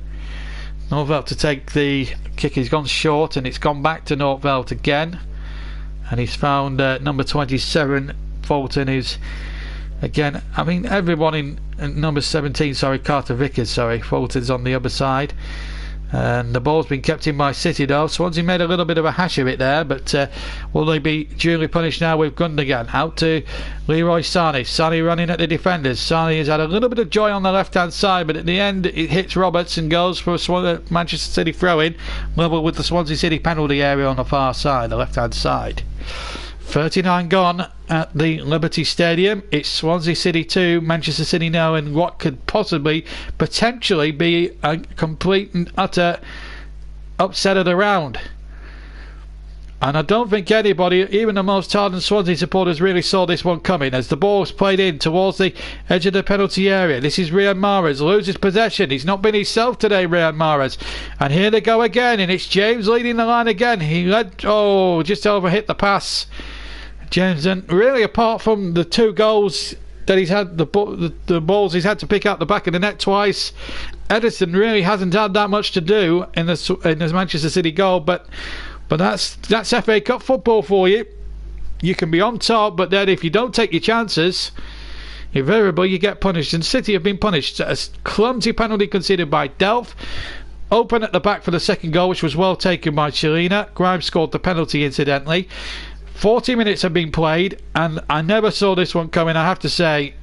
Norvelt to take the kick. He's gone short, and it's gone back to Norvelt again, and he's found number 27 Fulton, who's again, I mean, everyone in number 17, Carter Vickers, Fulton's on the other side. And the ball's been kept in by City though. Swansea made a little bit of a hash of it there, but will they be duly punished now with Gundogan? Out to Leroy Sane. Sane running at the defenders. Sane has had a little bit of joy on the left hand side, but at the end it hits Roberts and goes for a Manchester City throw-in, level with the Swansea City penalty area on the far side, the left hand side. 39 gone at the Liberty Stadium. It's Swansea City 2, Manchester City now, in what could potentially be a complete and utter upset of the round. And I don't think anybody, even the most hardened Swansea supporters, really saw this one coming as the ball was played in towards the edge of the penalty area. This is Riyad Mahrez, loses possession. He's not been himself today, Riyad Mahrez. And here they go again, and it's James leading the line again. He just overhit the pass. James, and really apart from the 2 goals that he's had, the balls he's had to pick out the back of the net twice, Edison really hasn't had that much to do in this Manchester City goal. But that's FA Cup football for you. You can be on top, but then if you don't take your chances, invariably you get punished. And City have been punished. A clumsy penalty conceded by Delph. Open at the back for the second goal, which was well taken by Chilena. Grimes scored the penalty, incidentally. 40 minutes have been played, and I never saw this one coming, I have to say.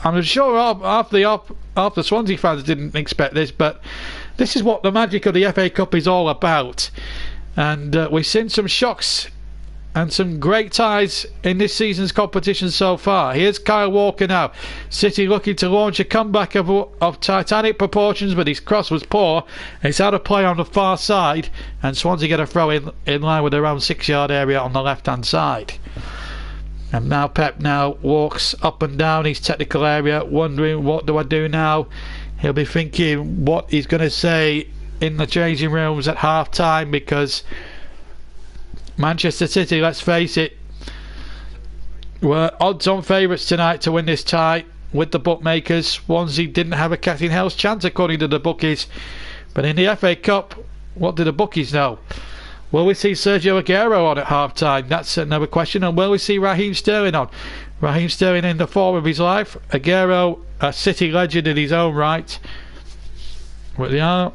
I'm sure half the Swansea fans didn't expect this, but this is what the magic of the FA Cup is all about. And we've seen some shocks and some great ties in this season's competition so far. Here's Kyle Walker now. City looking to launch a comeback of titanic proportions, but his cross was poor. It's out of play on the far side, and Swansea get a throw in line with their own 6-yard area on the left-hand side. And now Pep now walks up and down his technical area, wondering, what do I do now? He'll be thinking what he's going to say in the changing rooms at half-time, because Manchester City, let's face it, were odds-on favourites tonight to win this tie with the bookmakers. Swansea didn't have a cat in hell's chance according to the bookies. But in the FA Cup, what do the bookies know? Will we see Sergio Aguero on at half-time? That's another question. And will we see Raheem Sterling on? Raheem Sterling in the form of his life. Aguero, a City legend in his own right. But they are.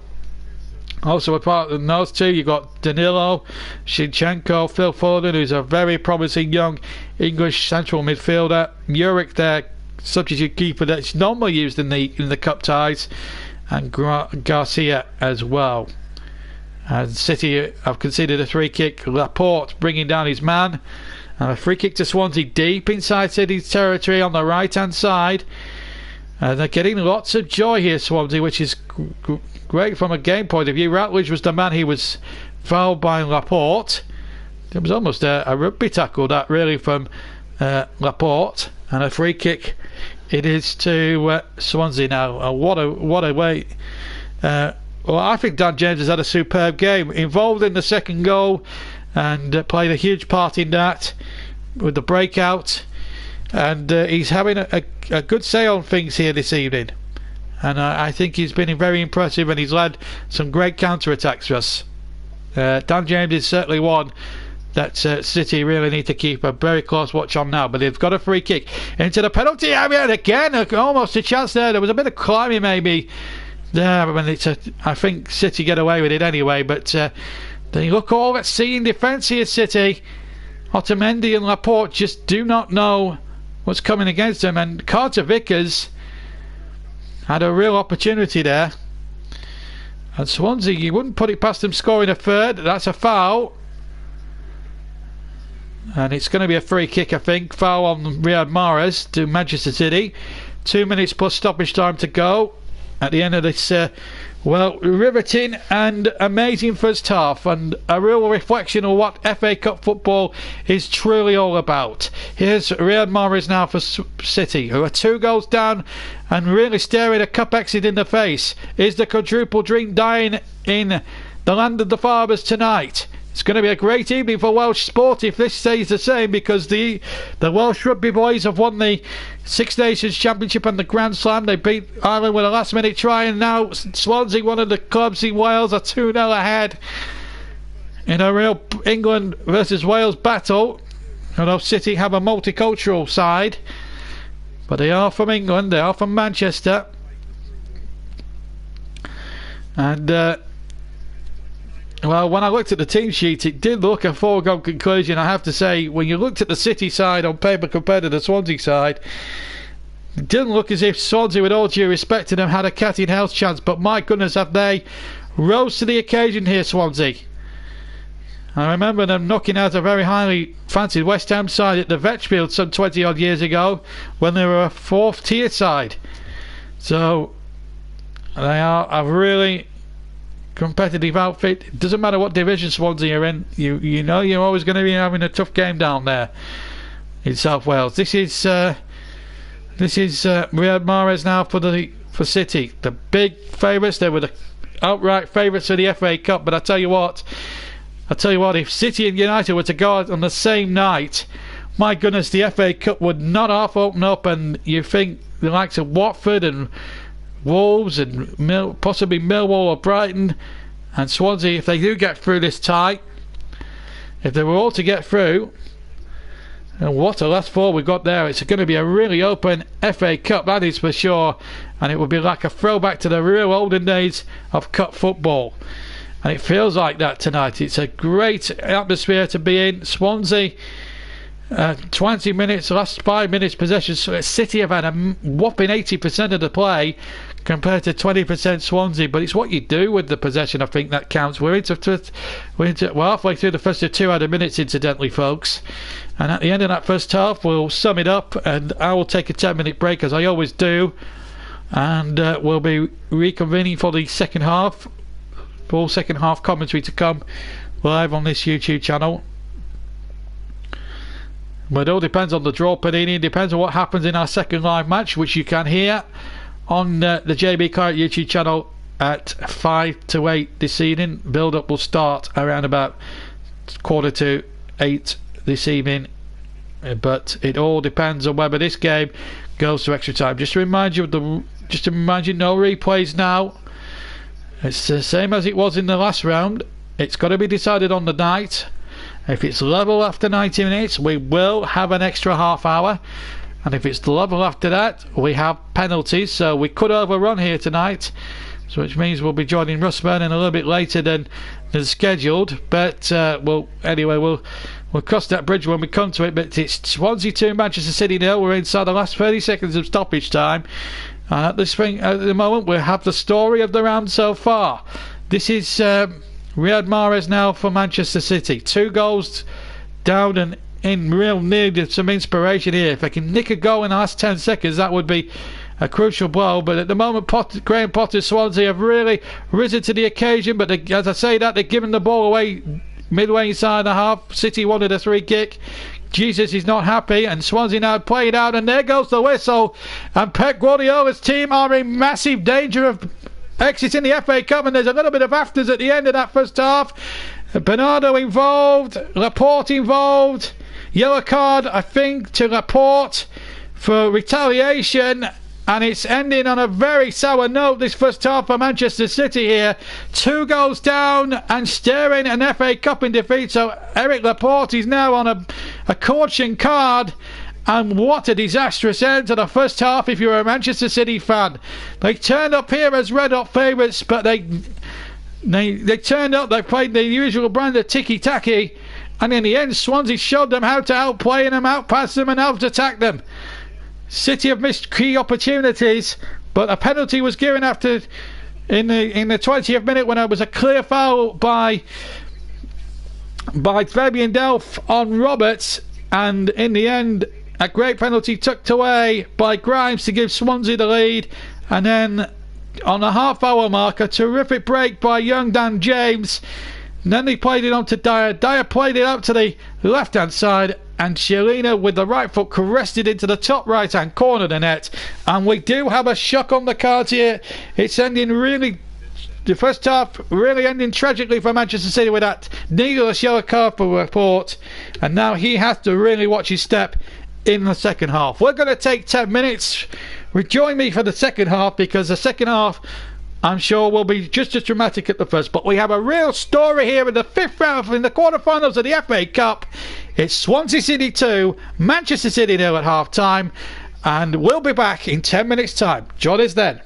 Also, apart from those two, you've got Danilo, Zinchenko, Phil Foden, who's a very promising young English central midfielder. Juric, their substitute keeper that's normally used in the cup ties, and Garcia as well. And City have conceded a free kick. Laporte bringing down his man, and a free kick to Swansea deep inside City's territory on the right hand side. And they're getting lots of joy here, Swansea, which is great from a game point of view. Routledge was the man. He was fouled by Laporte. It was almost a rugby tackle, that, really, from Laporte, and a free kick it is to Swansea now. What a way. Well, I think Dan James has had a superb game, involved in the second goal, and played a huge part in that with the breakout. And he's having a good say on things here this evening. And I think he's been very impressive, and he's led some great counter-attacks for us. Dan James is certainly one that City really need to keep a very close watch on now. But they've got a free kick into the penalty area, and again, almost a chance there. There was a bit of climbing maybe there, but I think City get away with it anyway. But they look all at sea in defence here, City. Otamendi and Laporte just do not know what's coming against them, and Carter Vickers had a real opportunity there. And Swansea, you wouldn't put it past them scoring a third. That's a foul, and it's going to be a free kick, I think. Foul on Riyad Mahrez to Manchester City. 2 minutes plus stoppage time to go at the end of this riveting and amazing first half, and a real reflection of what FA Cup football is truly all about. Here's Riyad Mahrez now for City, who are 2 goals down and really staring a cup exit in the face. Is the quadruple dream dying in the land of the fathers tonight? It's going to be a great evening for Welsh sport if this stays the same, because the Welsh rugby boys have won the Six Nations Championship and the Grand Slam. They beat Ireland with a last minute try, and now Swansea, one of the clubs in Wales, are 2-0 ahead in a real England versus Wales battle. Although City have a multicultural side, but they are from England, they are from Manchester. And well, when I looked at the team sheet, it did look a foregone conclusion, I have to say. When you looked at the City side on paper compared to the Swansea side, it didn't look as if Swansea, with all due respect to them, had a cat in hell's chance. But my goodness, have they rose to the occasion here, Swansea. I remember them knocking out a very highly fancied West Ham side at the Vetchfield some 20 odd years ago, when they were a 4th tier side. So they are a really competitive outfit. It doesn't matter what division Swansea are in, you know you're always going to be having a tough game down there in South Wales. This is Riyad Mahrez now for City, the big favourites. They were the outright favourites for the FA Cup, but I tell you what, if City and United were to go out on the same night, my goodness, the FA Cup would not half open up. And you think the likes of Watford and Wolves and possibly Millwall or Brighton and Swansea, if they do get through this tie, if they were all to get through, and what a last 4 we've got there, it's going to be a really open FA Cup, that is for sure. And it will be like a throwback to the real olden days of cup football, and it feels like that tonight. It's a great atmosphere to be in. Swansea 20 minutes, last 5 minutes possession. So City have had a whopping 80% of the play compared to 20% Swansea. But it's what you do with the possession, I think, that counts. We're halfway through the first of 200 minutes, incidentally, folks. And at the end of that first half, we'll sum it up, and I will take a 10-minute break, as I always do. And we'll be reconvening for the second half. Full second half commentary to come live on this YouTube channel. But it all depends on the draw, Panini. It depends on what happens in our second live match, which you can hear on the JB Current YouTube channel at 5 to 8 this evening. Build up will start around about 7:45 this evening. But it all depends on whether this game goes to extra time. Just to remind you, no replays now. It's the same as it was in the last round. It's got to be decided on the night. If it's level after 90 minutes, we will have an extra half hour. And if it's level after that, we have penalties. So we could overrun here tonight, so which means we'll be joining Russ Vernon a little bit later than scheduled. But we'll cross that bridge when we come to it. But it's Swansea 2, Manchester City 0. We're inside the last 30 seconds of stoppage time. And at the moment, we have the story of the round so far. This is Riyad Mahrez now for Manchester City. 2 goals down and in real need of some inspiration here. If they can nick a goal in the last 10 seconds, that would be a crucial blow. But at the moment, Graham Potter's Swansea have really risen to the occasion. But as I say that, they're giving the ball away midway inside the half. City wanted a free kick. Jesus is not happy, and Swansea now play it out, and there goes the whistle. And Pep Guardiola's team are in massive danger of exiting the FA Cup, and there's a little bit of afters at the end of that first half. Bernardo involved, Laporte involved, yellow card I think to Laporte for retaliation, and it's ending on a very sour note, this first half for Manchester City here. 2 goals down and staring an FA Cup in defeat. So Eric Laporte is now on a caution card. And what a disastrous end to the first half if you're a Manchester City fan. They turned up here as red hot favourites, but they turned up, they played the usual brand of ticky-tacky, and in the end Swansea showed them how to outplay them, outpass them and out-attack them. City have missed key opportunities, but a penalty was given after in the 20th minute when it was a clear foul by Fabian Delph on Roberts, and in the end a great penalty tucked away by Grimes to give Swansea the lead. And then on the half-hour mark, a terrific break by young Dan James. And then they played it on to Dyer. Dyer played it out to the left-hand side, and Chiellini with the right foot caressed it into the top right-hand corner of the net. And we do have a shock on the cards here. It's ending really... The first half really ending tragically for Manchester City with that needless yellow card for Laporte. And now he has to really watch his step in the second half. We're going to take 10 minutes. Rejoin me for the second half, because the second half I'm sure will be just as dramatic as the first. But we have a real story here in the fifth round, in the quarterfinals of the FA Cup. It's Swansea City 2, Manchester City 0 at half time, and we'll be back in 10 minutes time. Join us then.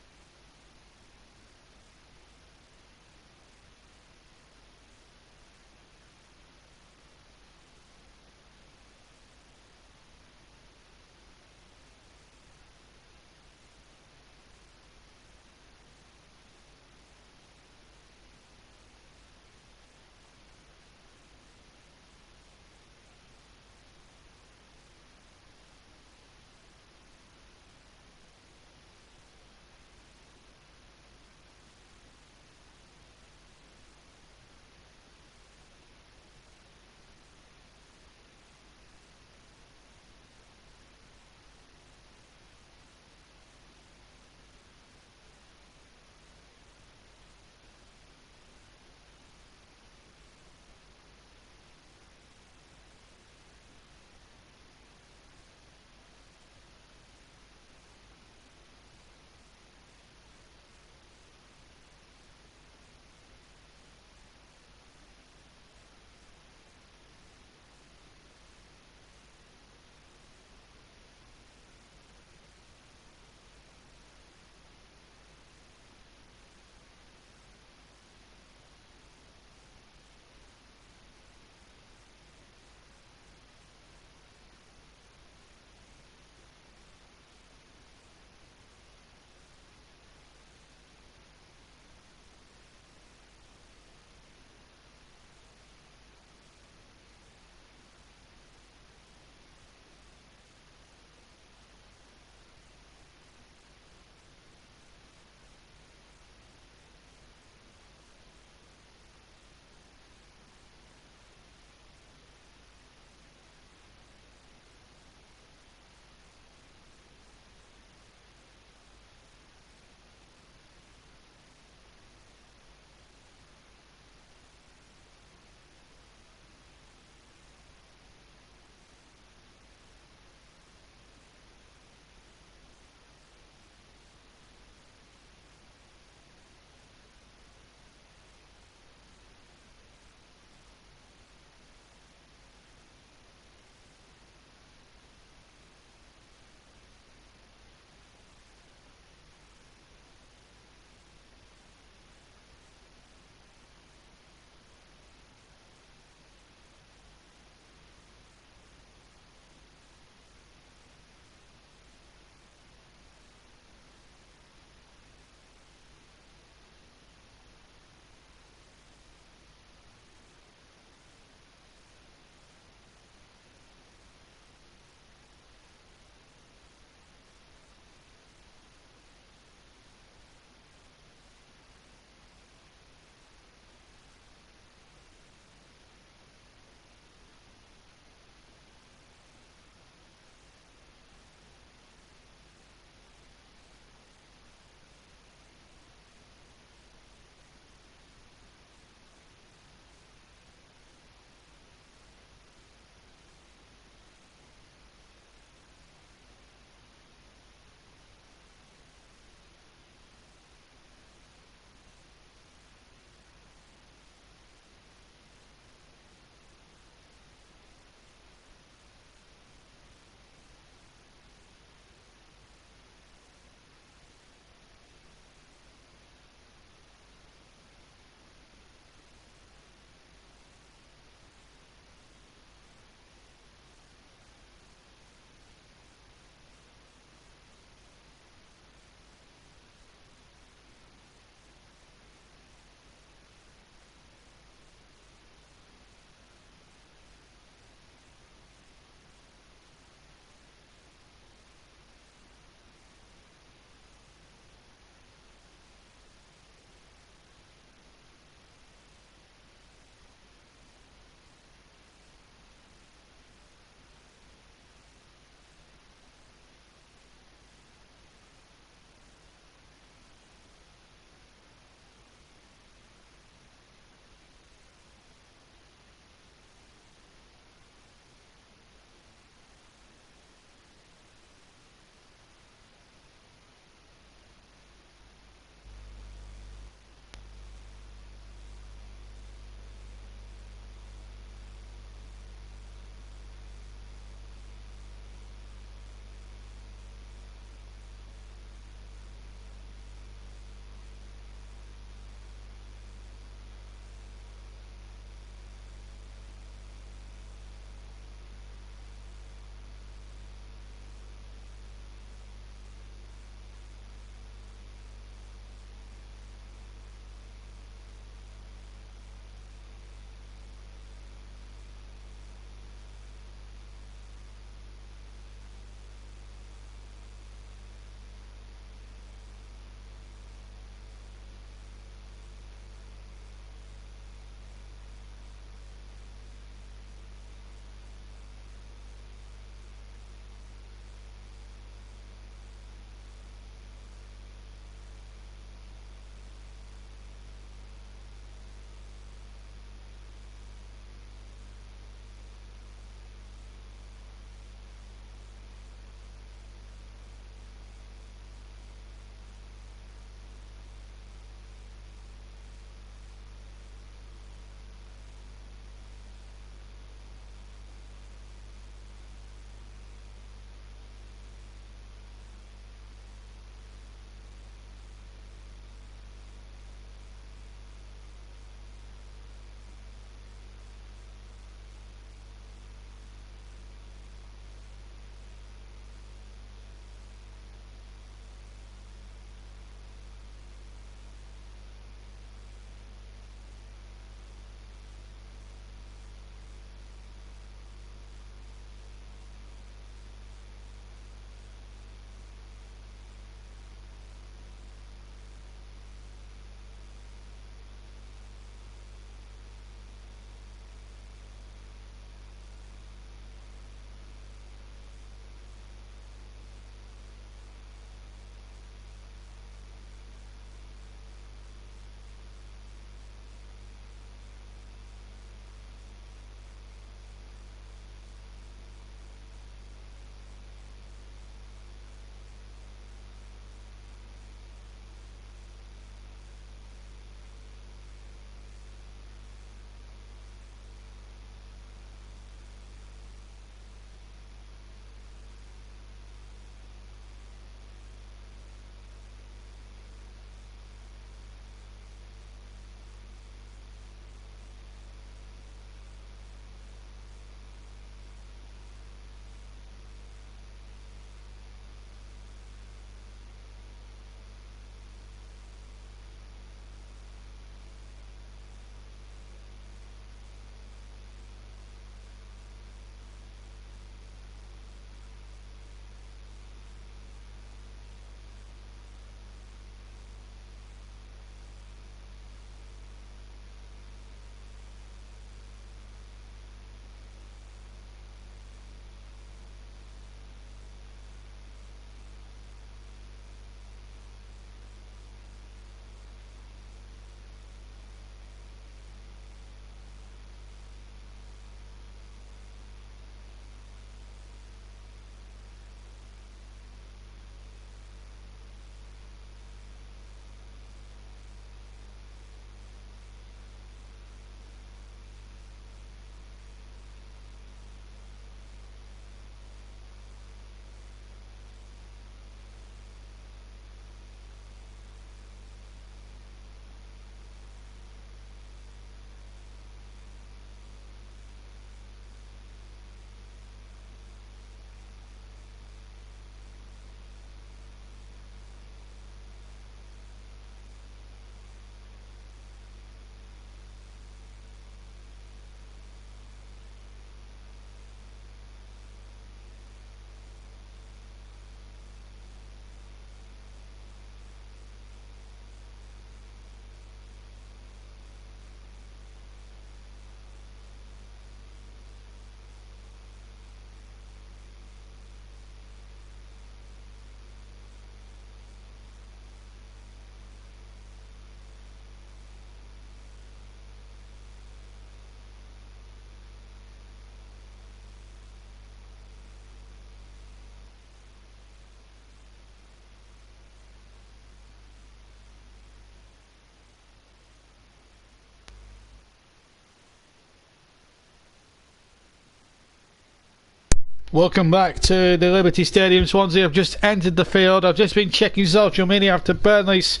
Welcome back to the Liberty Stadium. Swansea have just entered the field. I've just been checking social media after Burnley's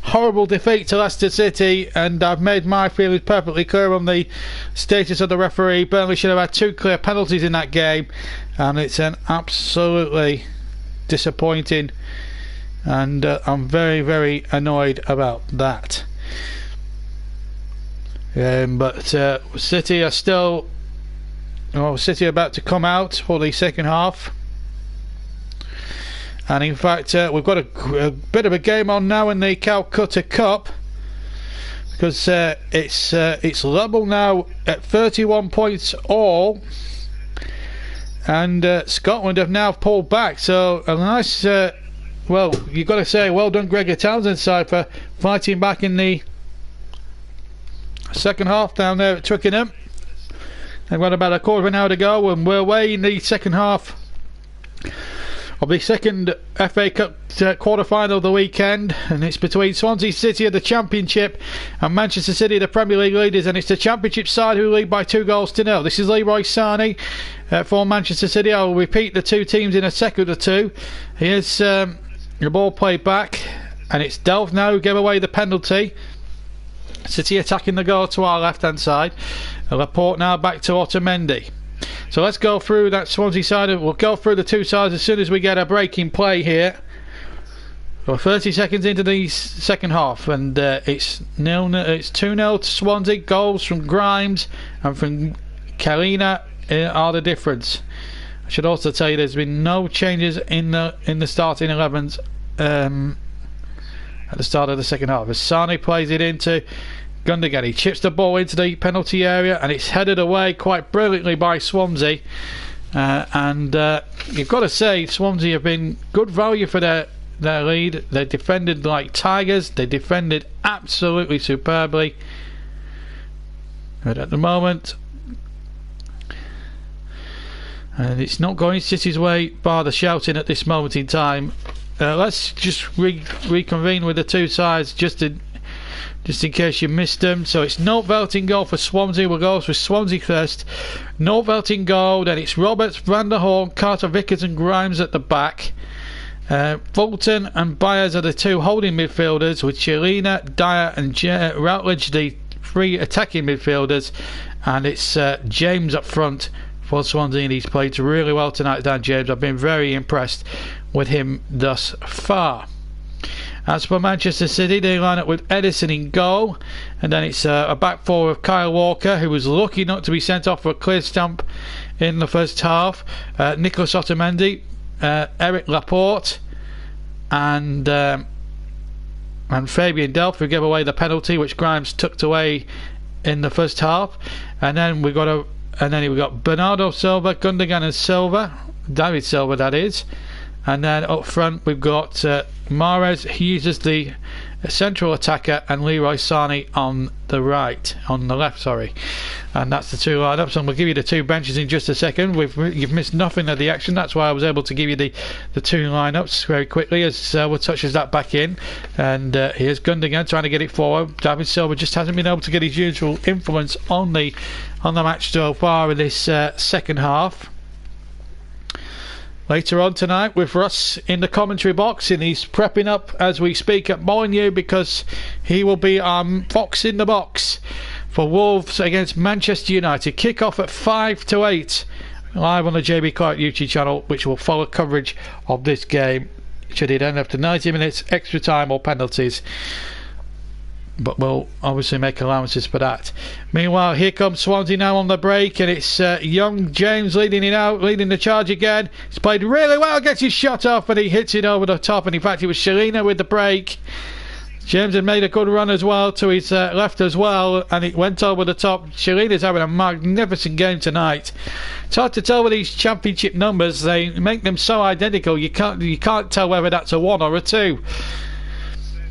horrible defeat to Leicester City, and I've made my feelings perfectly clear on the status of the referee. Burnley should have had 2 clear penalties in that game, and it's an absolutely disappointing, and I'm very, very annoyed about that. But City are still... City are about to come out for the second half, and in fact we've got a bit of a game on now in the Calcutta Cup, because it's level now at 31 points all, and Scotland have now pulled back. So a nice, well, you've got to say well done Gregor Townsend's side for fighting back in the second half down there at Twickenham. They've got about a quarter of an hour to go, and we're away in the second half of the second FA Cup quarter-final of the weekend, and it's between Swansea City of the Championship and Manchester City, the Premier League leaders, and it's the Championship side who lead by 2-0. This is Leroy Sané for Manchester City. I'll repeat the two teams in a second or two. Here's the ball played back, and it's Delph now who gave away the penalty. City attacking the goal to our left-hand side. Laporte now back to Otamendi. So let's go through that Swansea side. We'll go through the two sides as soon as we get a break in play here. We're 30 seconds into the second half, and it's 2-0 to Swansea. Goals from Grimes and from Kalina are the difference. I should also tell you there's been no changes in the starting 11s at the start of the second half. As Sané plays it into Gundogan, he chips the ball into the penalty area, and it's headed away quite brilliantly by Swansea. And you've got to say Swansea have been good value for their lead. They defended like tigers. They defended absolutely superbly. But at the moment, and it's not going City's way, bar the shouting at this moment in time. Let's just reconvene with the two sides just in case you missed them. So it's Nordveld in goal for Swansea. We'll go with Swansea first. Nordveld in goal, then it's Roberts, Van der Horn, Carter Vickers and Grimes at the back. Fulton and Byers are the two holding midfielders, with Chiellina, Dyer and Routledge the 3 attacking midfielders, and it's James up front for Swansea, and he's played really well tonight, Dan James. I've been very impressed with him thus far. As for Manchester City, they line up with Edison in goal, and then it's a back four of Kyle Walker, who was lucky not to be sent off for a clear stamp in the first half, Nicolas Otamendi, Eric Laporte and Fabian Delph, who gave away the penalty which Grimes tucked away in the first half. And then we've got Bernardo Silva, Gundogan and Silva, David Silva that is. And then up front we've got Mahrez, he uses the central attacker, and Leroy Sané on the left, and that's the two lineups. And we'll give you the two benches in just a second. You've missed nothing of the action. That's why I was able to give you the two lineups very quickly as Silva touches that back in. And here's Gundogan trying to get it forward. David Silva just hasn't been able to get his usual influence on the match so far in this second half. Later on tonight with Russ in the commentary box, and he's prepping up as we speak at Molineux, because he will be our fox in the box for Wolves against Manchester United. Kick off at 5 to 8 live on the JB Clark YouTube channel, which will follow coverage of this game should it end after 90 minutes, extra time or penalties. But we'll obviously make allowances for that. Meanwhile, here comes Swansea now on the break, and it's young James leading the charge again. He's played really well, gets his shot off, and he hits it over the top. And in fact, it was Chiellina with the break. James had made a good run as well to his left as well, and it went over the top. Chiellina's having a magnificent game tonight. It's hard to tell with these championship numbers. They make them so identical. You can't tell whether that's a 1 or a 2.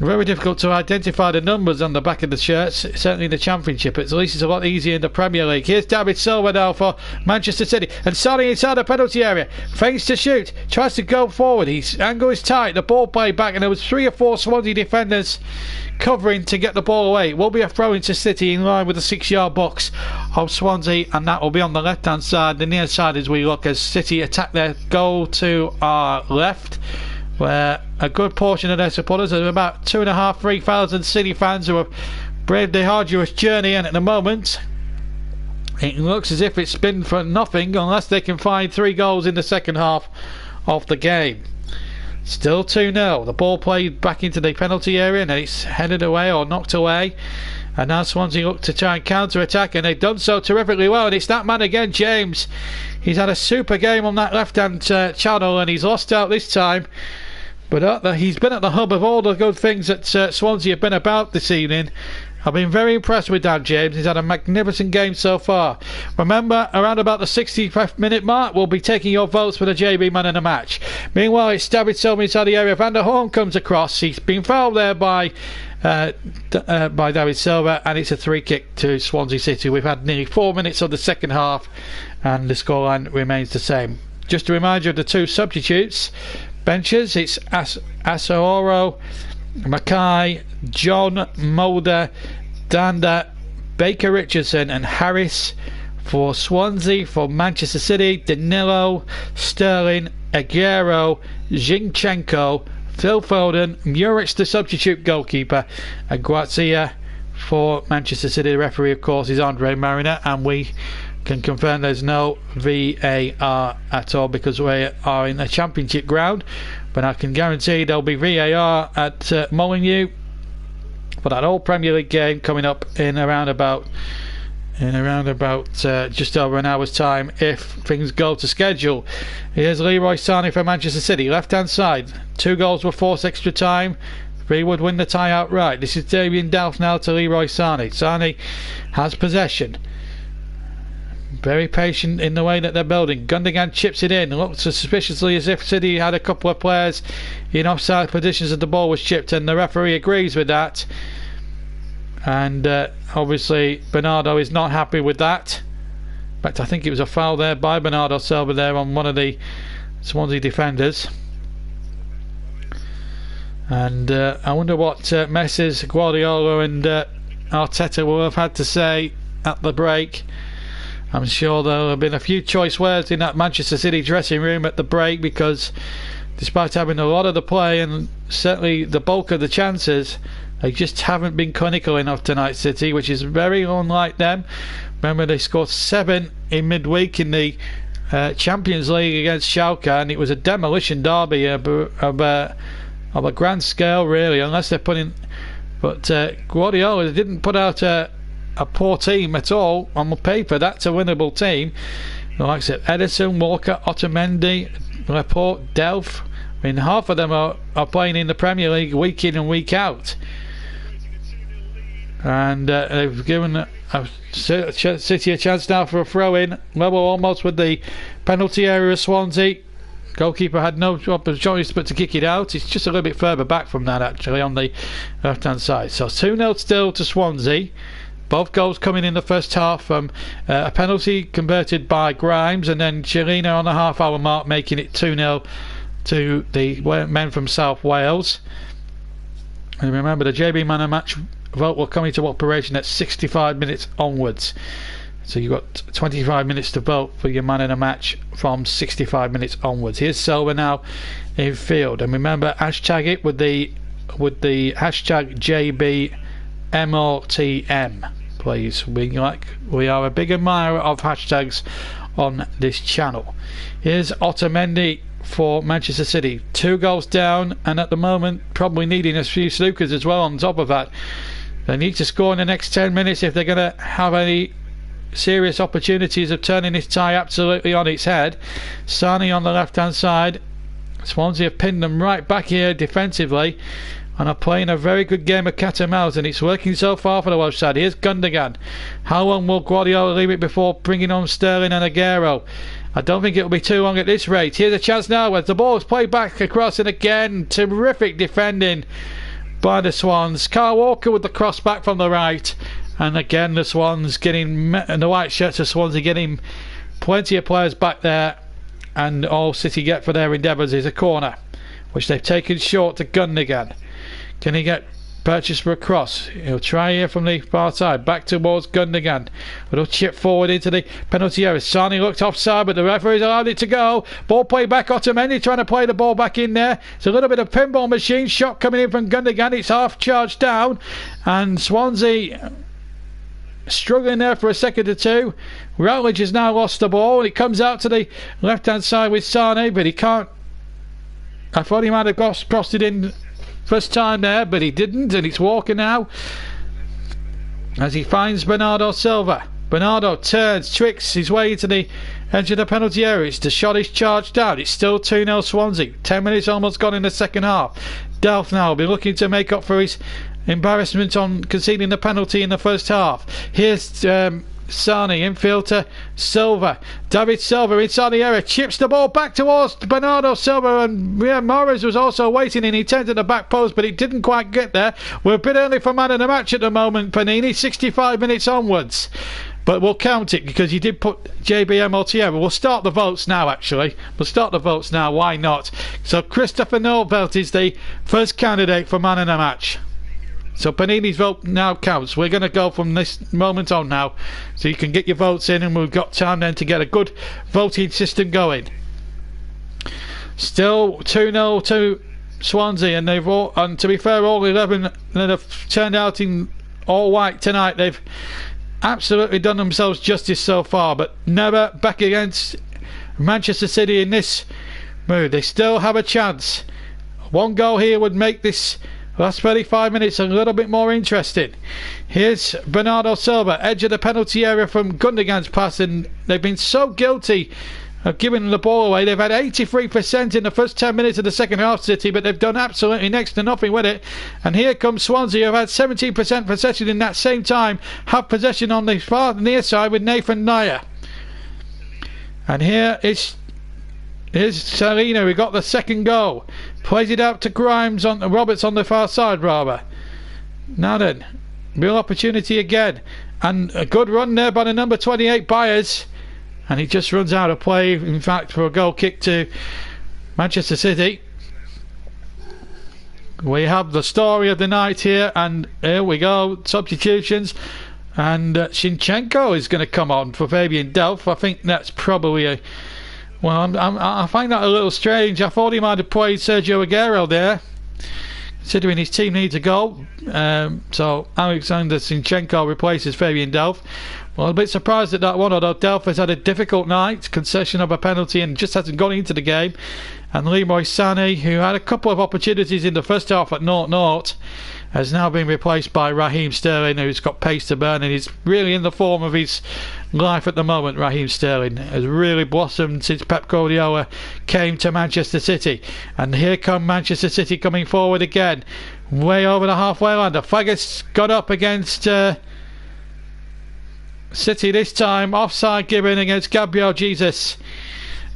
Very difficult to identify the numbers on the back of the shirts, certainly in the Championship. At least it's a lot easier in the Premier League. Here's David Silva now for Manchester City. And Sonny inside the penalty area. Feigns to shoot. Tries to go forward. His angle is tight. The ball played back. And there was 3 or 4 Swansea defenders covering to get the ball away. It will be a throw into City in line with the 6-yard box of Swansea. And that will be on the left-hand side, the near side as we look as City attack their goal to our left, where a good portion of their supporters, are about 2,500-3,000 City fans who have braved the arduous journey, and at the moment it looks as if it's been for nothing unless they can find 3 goals in the second half of the game. Still 2-0. The ball played back into the penalty area and it's headed away or knocked away, and now Swansea look to try and counter-attack, and they've done so terrifically well. And it's that man again, James. He's had a super game on that left-hand channel, and he's lost out this time. But he's been at the hub of all the good things that Swansea have been about this evening. I've been very impressed with Dan James. He's had a magnificent game so far. Remember, around about the 65th minute mark, we'll be taking your votes for the JB man in the match. Meanwhile, it's David Silva inside the area. Van der Horn comes across. He's been fouled there by David Silva, and it's a 3 kick to Swansea City. We've had nearly 4 minutes of the second half, and the scoreline remains the same. Just a reminder of the 2 substitutes. Benches, it's Asoro, Mackay, John, Mulder, Danda, Baker Richardson and Harris. For Swansea, for Manchester City, Danilo, Sterling, Aguero, Zinchenko, Phil Foden, Muric the substitute goalkeeper, and Guazia for Manchester City. The referee, of course, is Andre Mariner, and we can confirm there's no VAR at all because we are in a Championship ground. But I can guarantee there'll be VAR at Molineux for that old Premier League game coming up in around about just over an hour's time if things go to schedule. Here's Leroy Sané for Manchester City, left hand side. 2 goals were forced extra time. 3 would win the tie outright. This is Damien Delph now to Leroy Sané. Sané has possession. Very patient in the way that they're building. Gundogan chips it in. Looks suspiciously as if City had a couple of players in offside positions as the ball was chipped, and the referee agrees with that. And obviously Bernardo is not happy with that. In fact, I think it was a foul there by Bernardo Silva there on one of the Swansea defenders. And I wonder what Messrs Guardiola and Arteta will have had to say at the break. I'm sure there have been a few choice words in that Manchester City dressing room at the break, because despite having a lot of the play and certainly the bulk of the chances, they just haven't been clinical enough tonight, City, which is very unlike them. Remember, they scored 7 in midweek in the Champions League against Schalke, and it was a demolition derby of a grand scale, really, unless they're putting... But Guardiola didn't put out a poor team at all on paper. That's a winnable team. The likes of Edison, Walker, Otamendi, Laporte, Delph. I mean, half of them are playing in the Premier League week in and week out. And they've given City a chance now for a throw-in. Level almost with the penalty area of Swansea. Goalkeeper had no choice but to kick it out. It's just a little bit further back from that, actually, on the left-hand side. So 2-0 still to Swansea. Both goals coming in the first half from a penalty converted by Grimes, and then Chilena on the half-hour mark making it 2-0 to the men from South Wales. And remember, the JB Man of Match vote will come into operation at 65 minutes onwards. So you've got 25 minutes to vote for your man in a match from 65 minutes onwards. Here's Silva now in field, and remember, hashtag it with the hashtag JBMOTM, please. We are a big admirer of hashtags on this channel. Here's Otamendi for Manchester City. 2 goals down, and at the moment probably needing a few snookers as well on top of that. They need to score in the next 10 minutes if they're going to have any serious opportunities of turning this tie absolutely on its head. Sané on the left hand side. Swansea have pinned them right back here defensively and are playing a very good game of cat and mouse, and it's working so far for the Welsh side. Here's Gundogan. How long will Guardiola leave it before bringing on Sterling and Aguero? I don't think it'll be too long at this rate. Here's a chance now as the ball is played back across, and again terrific defending by the Swans. Carl Walker with the cross back from the right, and again the Swans getting, and the white shirts of Swansea getting plenty of players back there, and all City get for their endeavours is a corner, which they've taken short to Gundogan. Can he get purchased for a cross? He'll try here from the far side, back towards Gundogan. Little chip forward into the penalty area. Sane looked offside, but the referee's allowed it to go. Ball play back. Otamendi trying to play the ball back in there. It's a little bit of pinball machine shot coming in from Gundogan. It's half charged down, and Swansea struggling there for a second or two. Routledge has now lost the ball, and it comes out to the left hand side with Sane, but he can't. I thought he might have crossed it in first time there, but he didn't, and it's Walker now as he finds Bernardo Silva. Bernardo turns, tricks his way to the edge of the penalty area. The shot is charged down. It's still 2-0 Swansea. 10 minutes almost gone in the second half. Delph now will be looking to make up for his embarrassment on conceding the penalty in the first half. Here's Sane infield to Silva. David Silva inside the area, chips the ball back towards Bernardo Silva, and Morris was also waiting and he turned to the back post, but it didn't quite get there. We're a bit early for man of the match at the moment, Panini, 65 minutes onwards, but we'll count it because you did put JBMLTM. We'll start the votes now, actually. We'll start the votes now, why not? So Christopher Norvelt is the first candidate for man of the match. So Panini's vote now counts. We're going to go from this moment on now, so you can get your votes in, and we've got time then to get a good voting system going. Still 2-0 to Swansea, and they've all, and to be fair, all 11 that have turned out in all white tonight, they've absolutely done themselves justice so far, but never back against Manchester City in this mood. They still have a chance. One goal here would make this last 35 minutes a little bit more interesting. Here's Bernardo Silva, edge of the penalty area from Gundogan's pass, and they've been so guilty of giving the ball away. They've had 83% in the first 10 minutes of the second half, City, but they've done absolutely next to nothing with it. And here comes Swansea, who've had 17% possession in that same time, have possession on the far near side with Nathan Nair. And here is Salino, who got the second goal. Plays it out to Grimes on Roberts on the far side, rather. Now then, real opportunity again, and a good run there by the number 28 Byers, and he just runs out of play, in fact, for a goal kick to Manchester City. We have the story of the night here, and here we go, substitutions, and Shinchenko is going to come on for Fabian Delph. I think that's probably a, well, I find that a little strange. I thought he might have played Sergio Aguero there, considering his team needs a goal. So Alexander Zinchenko replaces Fabian Delph. Well, a bit surprised at that one, although Delph has had a difficult night, concession of a penalty, and just hasn't gone into the game. And Leroy Sané, who had a couple of opportunities in the first half at 0-0, has now been replaced by Raheem Sterling, who's got pace to burn and is really in the form of his life at the moment. Raheem Sterling has really blossomed since Pep Guardiola came to Manchester City. And here come Manchester City coming forward again, way over the halfway line. The flag has got up against City this time. Offside given against Gabriel Jesus,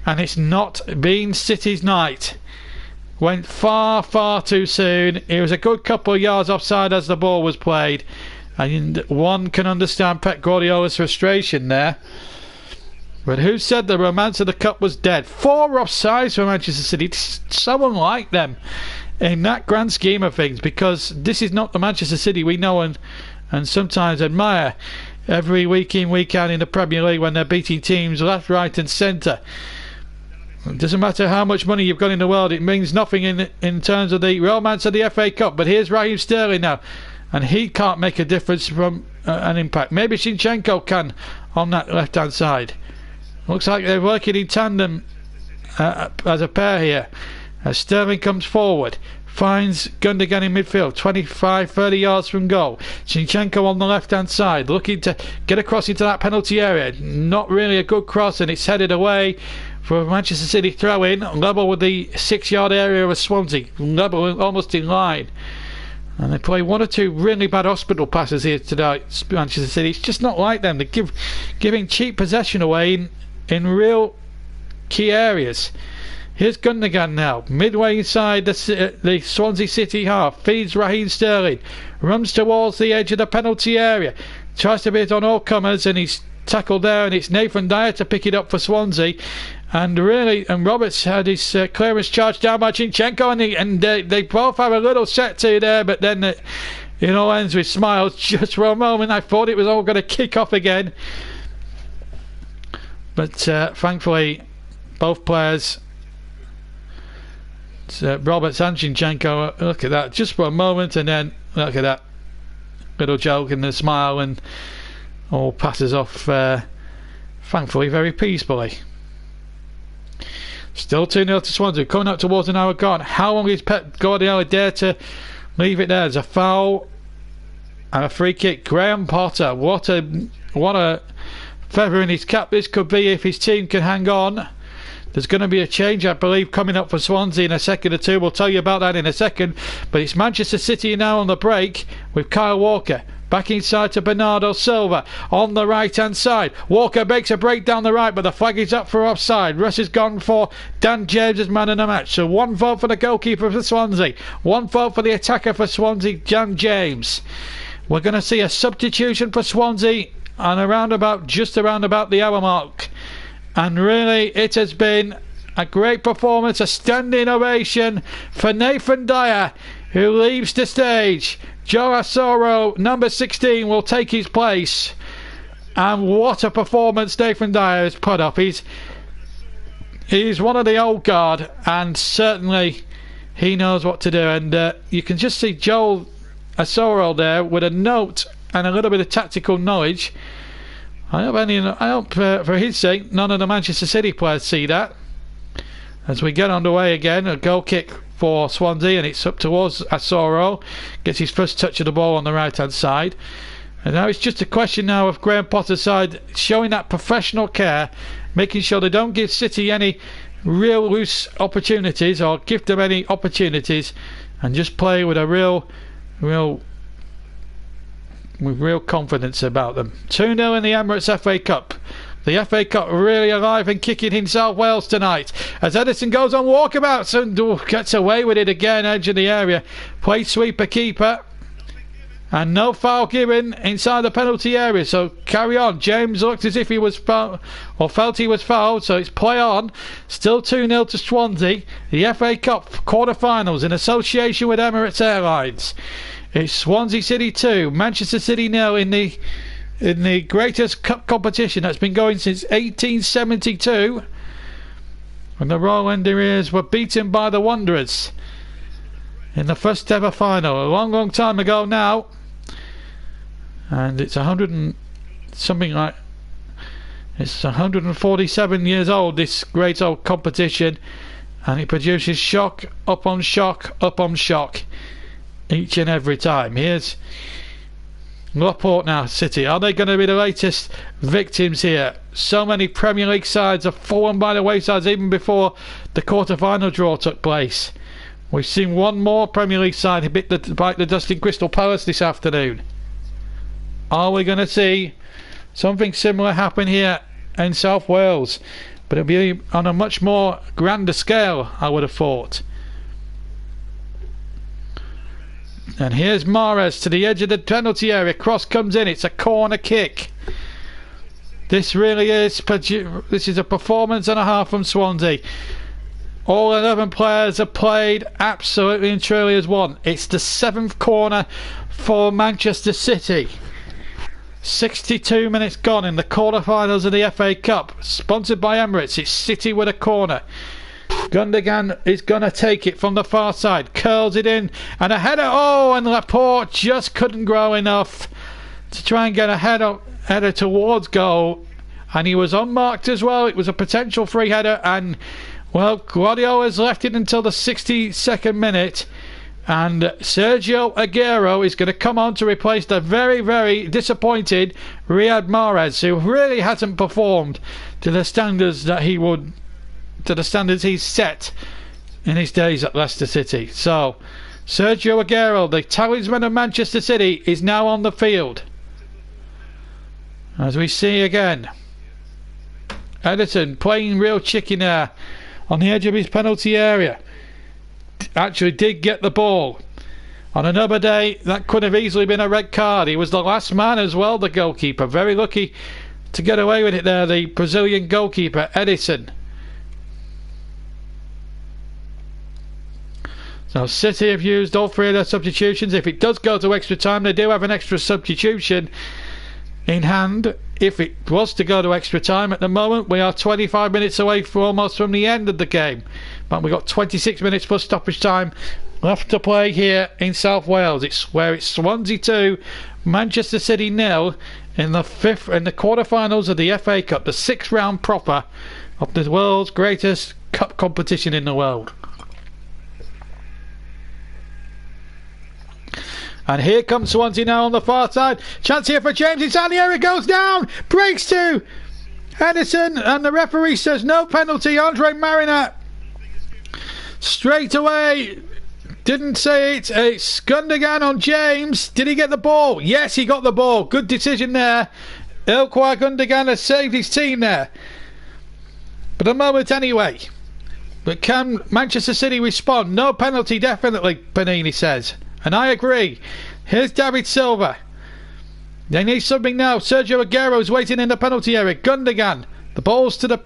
and it's not been City's night. Went far too soon. It was a good couple of yards offside as the ball was played, and one can understand Pep Guardiola's frustration there. But who said the romance of the cup was dead? 4 offsides for Manchester City. It's so unlike them in that grand scheme of things, because this is not the Manchester City we know and sometimes admire every week in, week out in the Premier League, when they're beating teams left, right and centre. It doesn't matter how much money you've got in the world, it means nothing in terms of the romance of the FA Cup. But here's Raheem Sterling now, and he can't make a difference from an impact. Maybe Shinchenko can on that left hand side. Looks like they're working in tandem as a pair here, as Sterling comes forward, finds Gundogan in midfield, 25-30 yards from goal. Shinchenko on the left hand side, looking to get across into that penalty area. Not really a good cross, and it's headed away for Manchester City throw in, level with the 6-yard area of Swansea, level almost in line. And they play 1 or 2 really bad hospital passes here today, Manchester City. It's just not like them. They're giving cheap possession away in real key areas. Here's Gundogan now, midway inside the Swansea City half, feeds Raheem Sterling, runs towards the edge of the penalty area, tries to beat on all comers, and he's tackled there, and it's Nathan Dyer to pick it up for Swansea. And Roberts had his clearance charged down by Zinchenko, and they both have a little set to there, but then it all ends with smiles. Just for a moment I thought it was all going to kick off again, but thankfully both players, Roberts and Zinchenko, look at that, just for a moment, and then look at that little joke and the smile, and all passes off thankfully very peacefully. Still 2-0 to Swansea, coming up towards an hour gone. How long is Pep Guardiola dare to leave it there? There's a foul and a free kick. Graham Potter, what a feather in his cap this could be if his team can hang on. There's going to be a change, I believe, coming up for Swansea in a second or two. We'll tell you about that in a second. But it's Manchester City now on the break with Kyle Walker. Back inside to Bernardo Silva on the right hand side. Walker makes a break down the right, but the flag is up for offside. Russ has gone for Dan James as man of the match. So one vote for the goalkeeper for Swansea, one vote for the attacker for Swansea, Dan James. We're going to see a substitution for Swansea on just around about the hour mark. And really, it has been a great performance, a standing ovation for Nathan Dyer, who leaves the stage. Joe Asoro, number 16, will take his place. And what a performance Nathan Dyer has put up. He's one of the old guard, and certainly he knows what to do. And you can just see Joe Asoro there with a note and a little bit of tactical knowledge. I hope for his sake none of the Manchester City players see that. As we get underway again, a goal kick for Swansea, and it's up towards Asoro. Gets his first touch of the ball on the right hand side, and now it's just a question now of Graham Potter's side showing that professional care, making sure they don't give City any real loose opportunities or give them any opportunities, and just play with a real confidence about them. 2-0 in the Emirates FA Cup. The FA Cup really alive and kicking in South Wales tonight, as Edison goes on walkabouts and gets away with it again, edge of the area. Play sweeper keeper, and no foul given inside the penalty area, so carry on. James looked as if he was fouled, or felt he was fouled, so it's play on. Still 2-0 to Swansea. The FA Cup quarter-finals in association with Emirates Airlines. It's Swansea City 2, Manchester City 0 in the greatest cup competition that's been going since 1872, when the Royal Engineers were beaten by the Wanderers in the first ever final, a long time ago now. And it's 147 years old, this great old competition, and it produces shock upon shock upon shock each and every time. Here's Laporte now, City. Are they going to be the latest victims here? So many Premier League sides have fallen by the wayside even before the quarter-final draw took place. We've seen one more Premier League side bite the dust in Crystal Palace this afternoon. Are we going to see something similar happen here in South Wales? But it'll be on a much more grander scale, I would have thought. And here's Mahrez to the edge of the penalty area. Cross comes in. It's a corner kick. This really is. This is a performance and a half from Swansea. All 11 players have played absolutely and truly as one. It's the 7th corner for Manchester City. 62 minutes gone in the quarter-finals of the FA Cup. Sponsored by Emirates. It's City with a corner. Gundogan is going to take it from the far side, curls it in, and a header. Oh, and Laporte just couldn't grow enough to try and get a header towards goal, and he was unmarked as well. It was a potential free header, and well, Guardiola's left it until the 62nd minute, and Sergio Aguero is going to come on to replace the very, very disappointed Riyad Mahrez, who really hasn't performed to the standards that he would, to the standards he's set in his days at Leicester City. So Sergio Aguero, the talisman of Manchester City, is now on the field. As we see again, Edison playing real chicken there on the edge of his penalty area. Actually did get the ball. On another day, that could have easily been a red card. He was the last man as well, the goalkeeper. Very lucky to get away with it there, the Brazilian goalkeeper, Edison. So City have used all three of their substitutions. If it does go to extra time, they do have an extra substitution in hand. If it was to go to extra time, at the moment we are 25 minutes away almost from the end of the game. But we've got 26 minutes plus stoppage time left to play here in South Wales. It's Swansea 2, Manchester City 0 in the quarterfinals of the FA Cup, the 6th round proper of the world's greatest cup competition in the world. And here comes Swansea now on the far side. Chance here for James inside the area, goes down, breaks to Edison, and the referee says no penalty. Andre Marina straight away didn't say it. It's Gundogan on James. Did he get the ball? Yes, he got the ball. Good decision there. Ilkay Gundogan has saved his team there. But a moment anyway. But can Manchester City respond? No penalty, definitely, Panini says. And I agree. Here's David Silva. They need something now. Sergio Aguero's waiting in the penalty area. Gundogan. The ball's to the...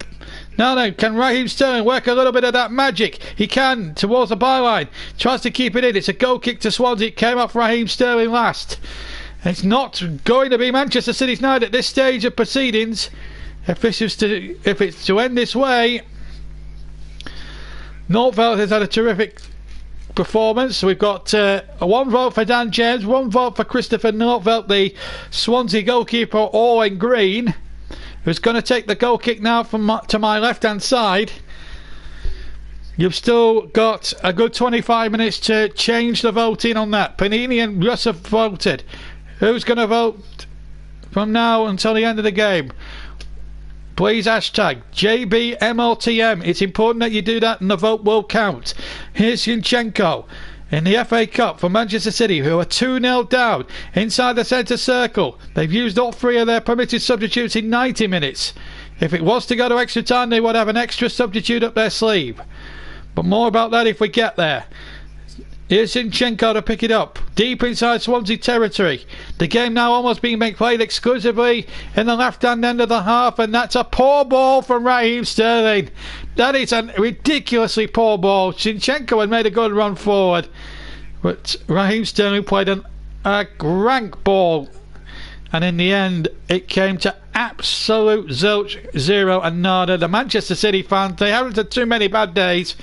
No. Can Raheem Sterling work a little bit of that magic? He can. Towards the byline. Tries to keep it in. It's a goal kick to Swansea. It came off Raheem Sterling last. It's not going to be Manchester City's night at this stage of proceedings. If it's to end this way... Nordfeldt has had a terrific performance. We've got one vote for Dan James, one vote for Christopher Nordfeldt, the Swansea goalkeeper, all in green, who's going to take the goal kick now to my left hand side. You've still got a good 25 minutes to change the voting on that. Panini and Russ have voted. Who's going to vote from now until the end of the game? Please hashtag JBMLTM. It's important that you do that and the vote will count. Here's Zinchenko in the FA Cup for Manchester City, who are 2-0 down inside the centre circle. They've used all three of their permitted substitutes in 90 minutes. If it was to go to extra time, they would have an extra substitute up their sleeve. But more about that if we get there. Here's Zinchenko to pick it up, deep inside Swansea territory. The game now almost being played exclusively in the left-hand end of the half, and that's a poor ball from Raheem Sterling. That is a ridiculously poor ball. Zinchenko had made a good run forward, but Raheem Sterling played a rank ball, and in the end it came to absolute zilch, zero and nada. The Manchester City fans, they haven't had too many bad days.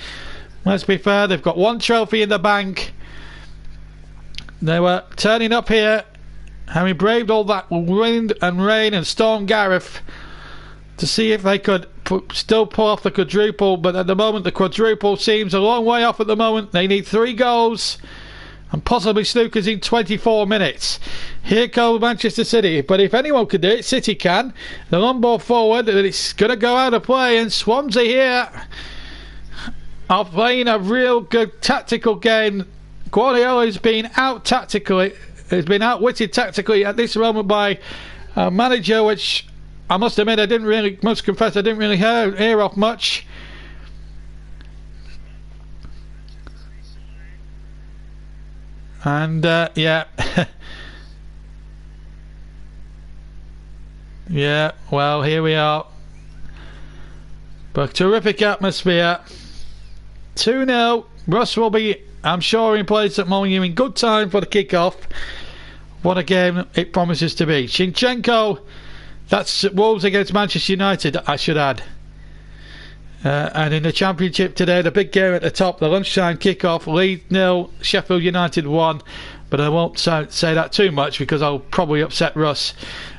Let's be fair, they've got one trophy in the bank. They were turning up here, having braved all that wind and rain and Storm Gareth to see if they could still pull off the quadruple, but at the moment the quadruple seems a long way off at the moment. They need 3 goals and possibly snookers in 24 minutes. Here comes Manchester City, but if anyone could do it, City can. The long ball forward, and it's going to go out of play, and Swansea here are playing a real good tactical game. Guardiola has been outwitted tactically at this moment by a manager, which I must admit I didn't really hear of much. And yeah. Yeah, well, here we are. But terrific atmosphere. 2-0. Russ will be, I'm sure, in place at Molineux in good time for the kick-off. What a game it promises to be. Zinchenko, that's Wolves against Manchester United, I should add. And in the Championship today, the big game at the top, the lunchtime kick-off, Leeds 0, Sheffield United 1. But I won't say that too much because I'll probably upset Russ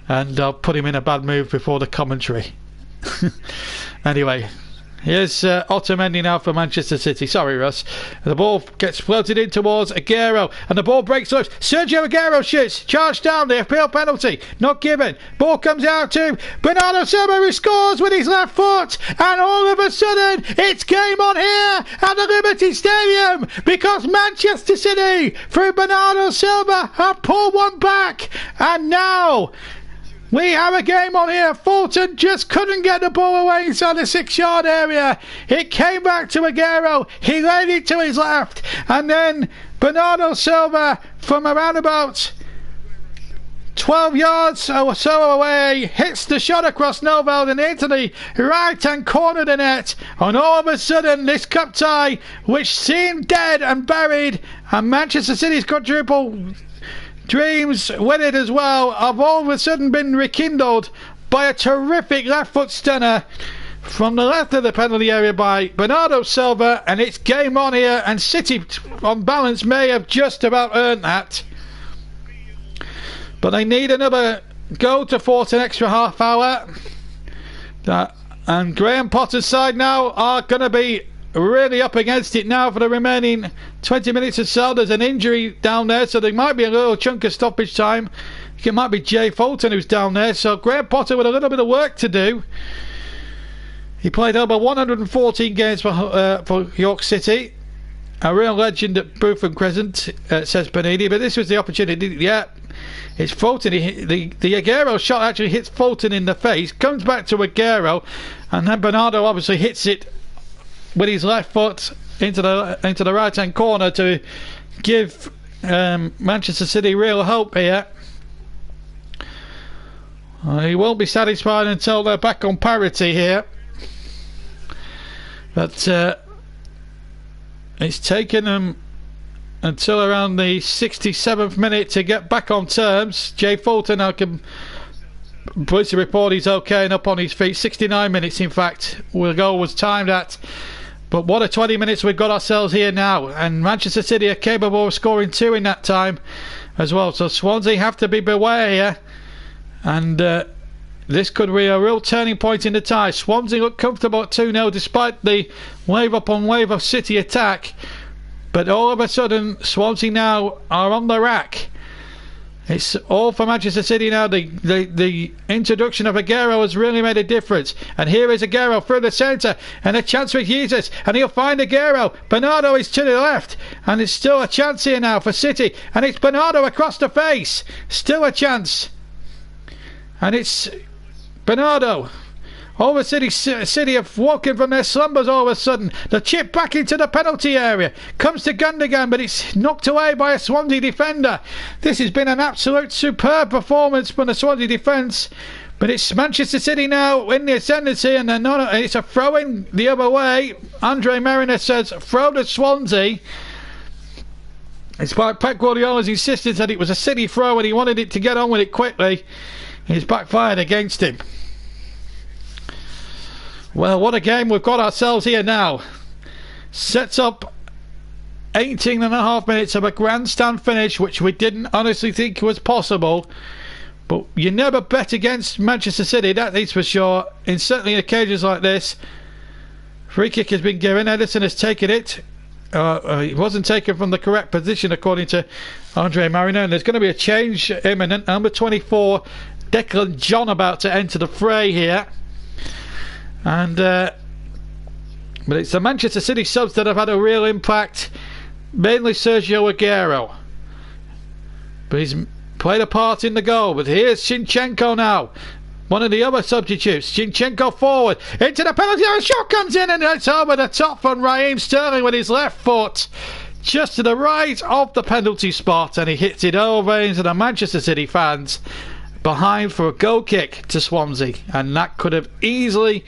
and I'll put him in a bad mood before the commentary. Anyway, here's Otamendi now for Manchester City. Sorry, Russ. The ball gets floated in towards Aguero, and the ball breaks loose. Sergio Aguero shoots. Charged down. The appeal penalty. Not given. Ball comes out to Bernardo Silva, who scores with his left foot. And all of a sudden, it's game on here at the Liberty Stadium because Manchester City, through Bernardo Silva, have pulled one back. And now We have a game on here. Fulton just couldn't get the ball away inside the 6-yard area. It came back to Aguero. He laid it to his left. And then Bernardo Silva from around about 12 yards or so away hits the shot across Noveld and into the right hand corner of the net. And all of a sudden this cup tie, which seemed dead and buried, and Manchester City's quadruple dreams with it as well, have all of a sudden been rekindled by a terrific left foot stunner from the left of the penalty area by Bernardo Silva, and it's game on here, and City on balance may have just about earned that, but they need another goal to force an extra half hour. And Graham Potter's side now are going to be really up against it now for the remaining 20 minutes or so. There's an injury down there, so there might be a little chunk of stoppage time. It might be Jay Fulton who's down there, so Graham Potter with a little bit of work to do. He played over 114 games for York City, a real legend at Bootham Crescent, says Panini, but this was the opportunity. Yeah, it's Fulton. The Aguero shot actually hits Fulton in the face, comes back to Aguero, and then Bernardo obviously hits it with his left foot into the right hand corner to give Manchester City real hope here. He won't be satisfied until they're back on parity here, but it's taken them until around the 67th minute to get back on terms. Jay Fulton, I can police report he's okay and up on his feet. 69 minutes in fact the goal was timed at. But what a 20 minutes we've got ourselves here now, and Manchester City are capable of scoring 2 in that time as well, so Swansea have to be beware here, and this could be a real turning point in the tie. Swansea look comfortable at 2-0 despite the wave upon wave of City attack, but all of a sudden Swansea now are on the rack. It's all for Manchester City now. The introduction of Aguero has really made a difference. And here is Aguero through the centre, and a chance for Jesus, and he'll find Aguero. Bernardo is to the left, and it's still a chance here now for City, and it's Bernardo across the face. Still a chance, and it's Bernardo. All of a sudden, City have woken from their slumbers all of a sudden. The chip back into the penalty area. Comes to Gundogan, but it's knocked away by a Swansea defender. This has been an absolute superb performance from the Swansea defence. But it's Manchester City now in the ascendancy, and it's a throw-in the other way. Andre Mariner says, throw to Swansea. It's by Pep Guardiola's insistence that it was a City throw and he wanted it to get on with it quickly. It's backfired against him. Well, what a game we've got ourselves here now. Sets up 18.5 minutes of a grandstand finish, which we didn't honestly think was possible. But you never bet against Manchester City, that is for sure. In certainly occasions like this. Free kick has been given. Ederson has taken it. It wasn't taken from the correct position according to Andre Mariner. And there's going to be a change imminent. Number 24, Declan John, about to enter the fray here. And but it's the Manchester City subs that have had a real impact, mainly Sergio Aguero, but he's played a part in the goal. But here's Zinchenko now, one of the other substitutes. Zinchenko forward into the penalty area, shot comes in, and it's over the top from Raheem Sterling with his left foot just to the right of the penalty spot, and he hits it over into the Manchester City fans behind for a goal kick to Swansea, and that could have easily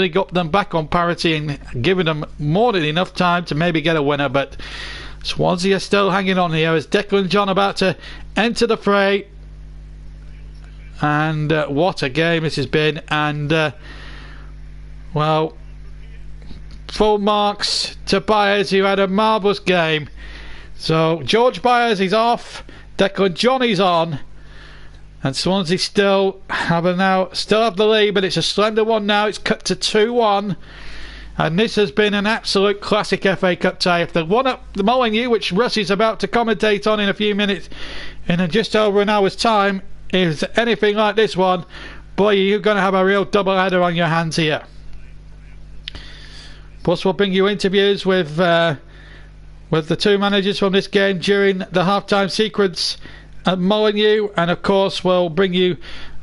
got them back on parity and given them more than enough time to maybe get a winner. But Swansea are still hanging on here as Declan John about to enter the fray. And what a game this has been. And well, full marks to Byers, who had a marvellous game. So George Byers is off, Declan John is on, and Swansea still have the lead, but it's a slender one now. It's cut to 2-1, and this has been an absolute classic FA Cup tie. If the one up the Molineux, which Russ is about to commentate on in a few minutes, in just over an hour's time, is anything like this one, boy, you're going to have a real double header on your hands here. Plus, we'll bring you interviews with the two managers from this game during the half-time sequence at Molyneux, and of course we'll bring you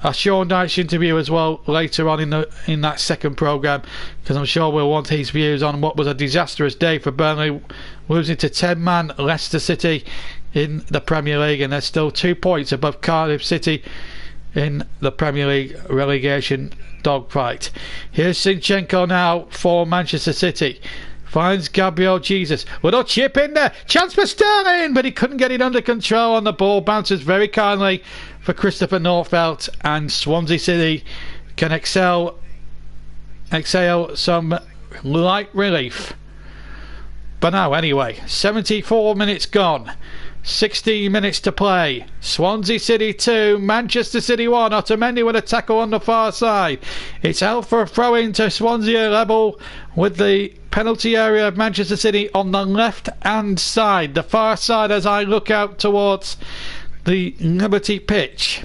a Sean Dyche interview as well later on in that second programme, because I'm sure we'll want his views on what was a disastrous day for Burnley, losing to 10-man Leicester City in the Premier League, and they're still 2 points above Cardiff City in the Premier League relegation dogfight. Here's Zinchenko now for Manchester City. Finds Gabriel Jesus. Little chip in there. Chance for Sterling, but he couldn't get it under control, and the ball bounces very kindly for Christopher Northveld, and Swansea City can exhale some light relief. But now, anyway, 74 minutes gone. 16 minutes to play. Swansea City 2, Manchester City 1. Otamendi with a tackle on the far side. It's out for a throw in to Swansea, level with the penalty area of Manchester City on the left hand side, the far side, as I look out towards the Liberty pitch.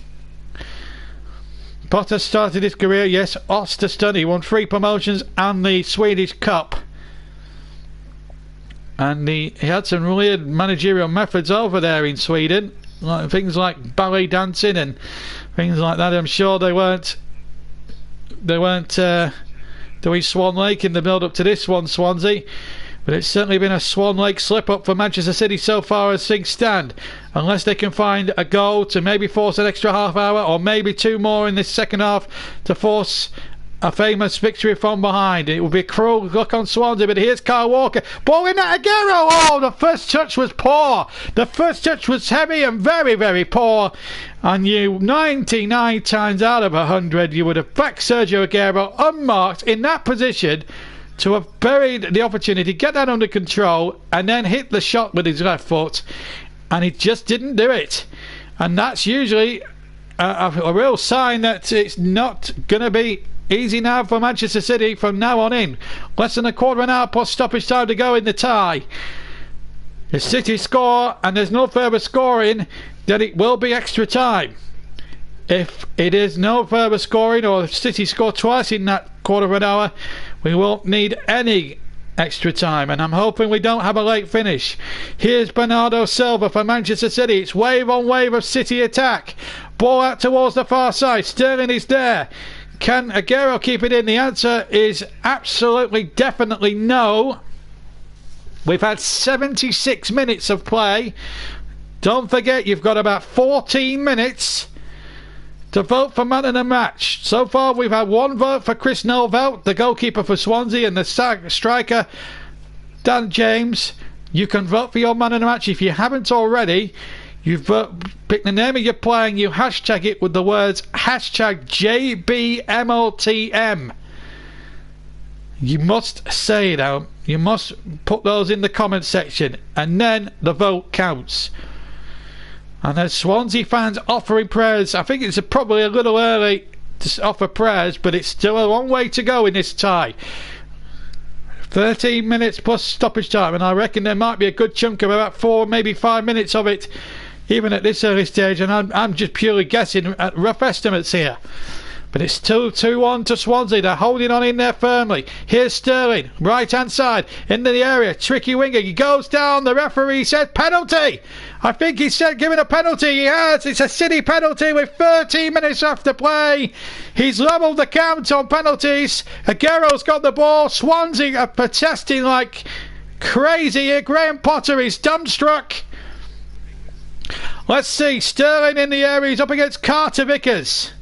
Potter started his career, yes, Östersund. He won 3 promotions and the Swedish Cup. And he had some weird managerial methods over there in Sweden, like things like ballet dancing and things like that. I'm sure they weren't doing Swan Lake in the build up to this one, Swansea. But it's certainly been a Swan Lake slip up for Manchester City so far as things stand, unless they can find a goal to maybe force an extra half hour, or maybe 2 more in this second half to force a famous victory from behind. It would be a cruel look on Swansea, but here's Kyle Walker. Ball in at Aguero. Oh, the first touch was poor. The first touch was heavy and very, very poor. And you, 99 times out of 100, you would have backed Sergio Aguero unmarked in that position to have buried the opportunity, get that under control, and then hit the shot with his left foot. And he just didn't do it. And that's usually a real sign that it's not going to be easy now for Manchester City from now on in. Less than a quarter of an hour plus stoppage time to go in the tie. If City score and there's no further scoring, then it will be extra time. If it is no further scoring, or if City score twice in that quarter of an hour, we won't need any extra time, and I'm hoping we don't have a late finish. Here's Bernardo Silva for Manchester City. It's wave on wave of City attack. Ball out towards the far side. Sterling is there. Can Aguero keep it in? The answer is absolutely, definitely no. We've had 76 minutes of play. Don't forget, you've got about 14 minutes to vote for man of the match. So far, we've had 1 vote for Chris Northveld, the goalkeeper for Swansea, and the striker, Dan James. You can vote for your man of the match if you haven't already. You pick the name of your player and you hashtag it with the words hashtag JBMLTM. You must say it out. You must put those in the comment section, and then the vote counts. And there's Swansea fans offering prayers. I think it's probably a little early to offer prayers, but it's still a long way to go in this tie. 13 minutes plus stoppage time, and I reckon there might be a good chunk of about 4, maybe 5 minutes of it, even at this early stage, and I'm just purely guessing at rough estimates here. But it's 2-1 to Swansea. They're holding on in there firmly. Here's Sterling, right hand side, into the area. Tricky winger. He goes down. The referee said penalty. I think he said given a penalty. He has. It's a City penalty with 13 minutes left to play. He's levelled the count on penalties. Aguero's got the ball. Swansea are protesting like crazy here. Graham Potter is dumbstruck. Let's see. Sterling in the area. He's up against Carter Vickers.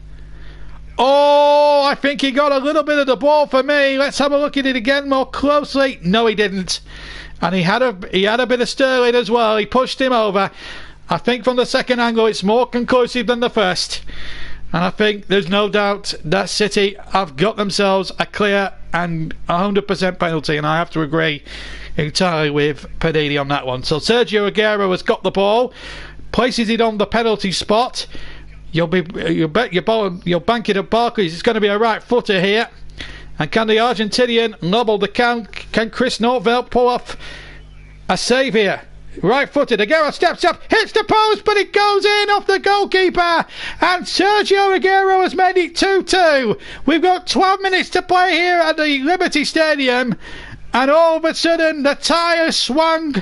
Oh, I think he got a little bit of the ball for me. Let's have a look at it again more closely. No, he didn't. And he had a bit of Sterling as well. He pushed him over. I think from the second angle it's more conclusive than the first. And I think there's no doubt that City have got themselves a clear and 100% penalty. And I have to agree entirely with Panini on that one. So Sergio Aguero has got the ball. Places it on the penalty spot. You'll bank it at Barclays. It's going to be a right footer here. And can the Argentinian level the count? Can Chris Northveld pull off a save here? Right footed. Aguero steps up, hits the post, but it goes in off the goalkeeper. And Sergio Aguero has made it 2-2. We've got 12 minutes to play here at the Liberty Stadium. And all of a sudden the tie has swung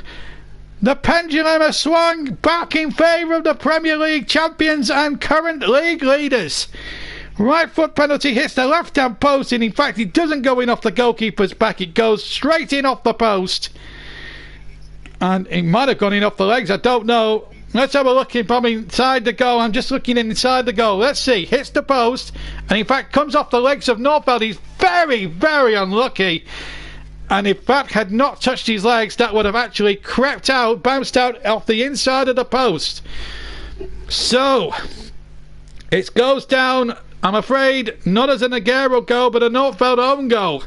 The pendulum has swung back in favour of the Premier League champions and current league leaders. Right foot penalty hits the left hand post, and in fact it doesn't go in off the goalkeeper's back, it goes straight in off the post. And it might have gone in off the legs, I don't know. Let's have a look from inside the goal. I'm just looking inside the goal. Let's see. Hits the post, and in fact comes off the legs of Norfeld. He's very, very unlucky. And if that had not touched his legs, that would have actually crept out, bounced out off the inside of the post. So, it goes down, I'm afraid, not as an Aguero goal, but a Norfeld own goal.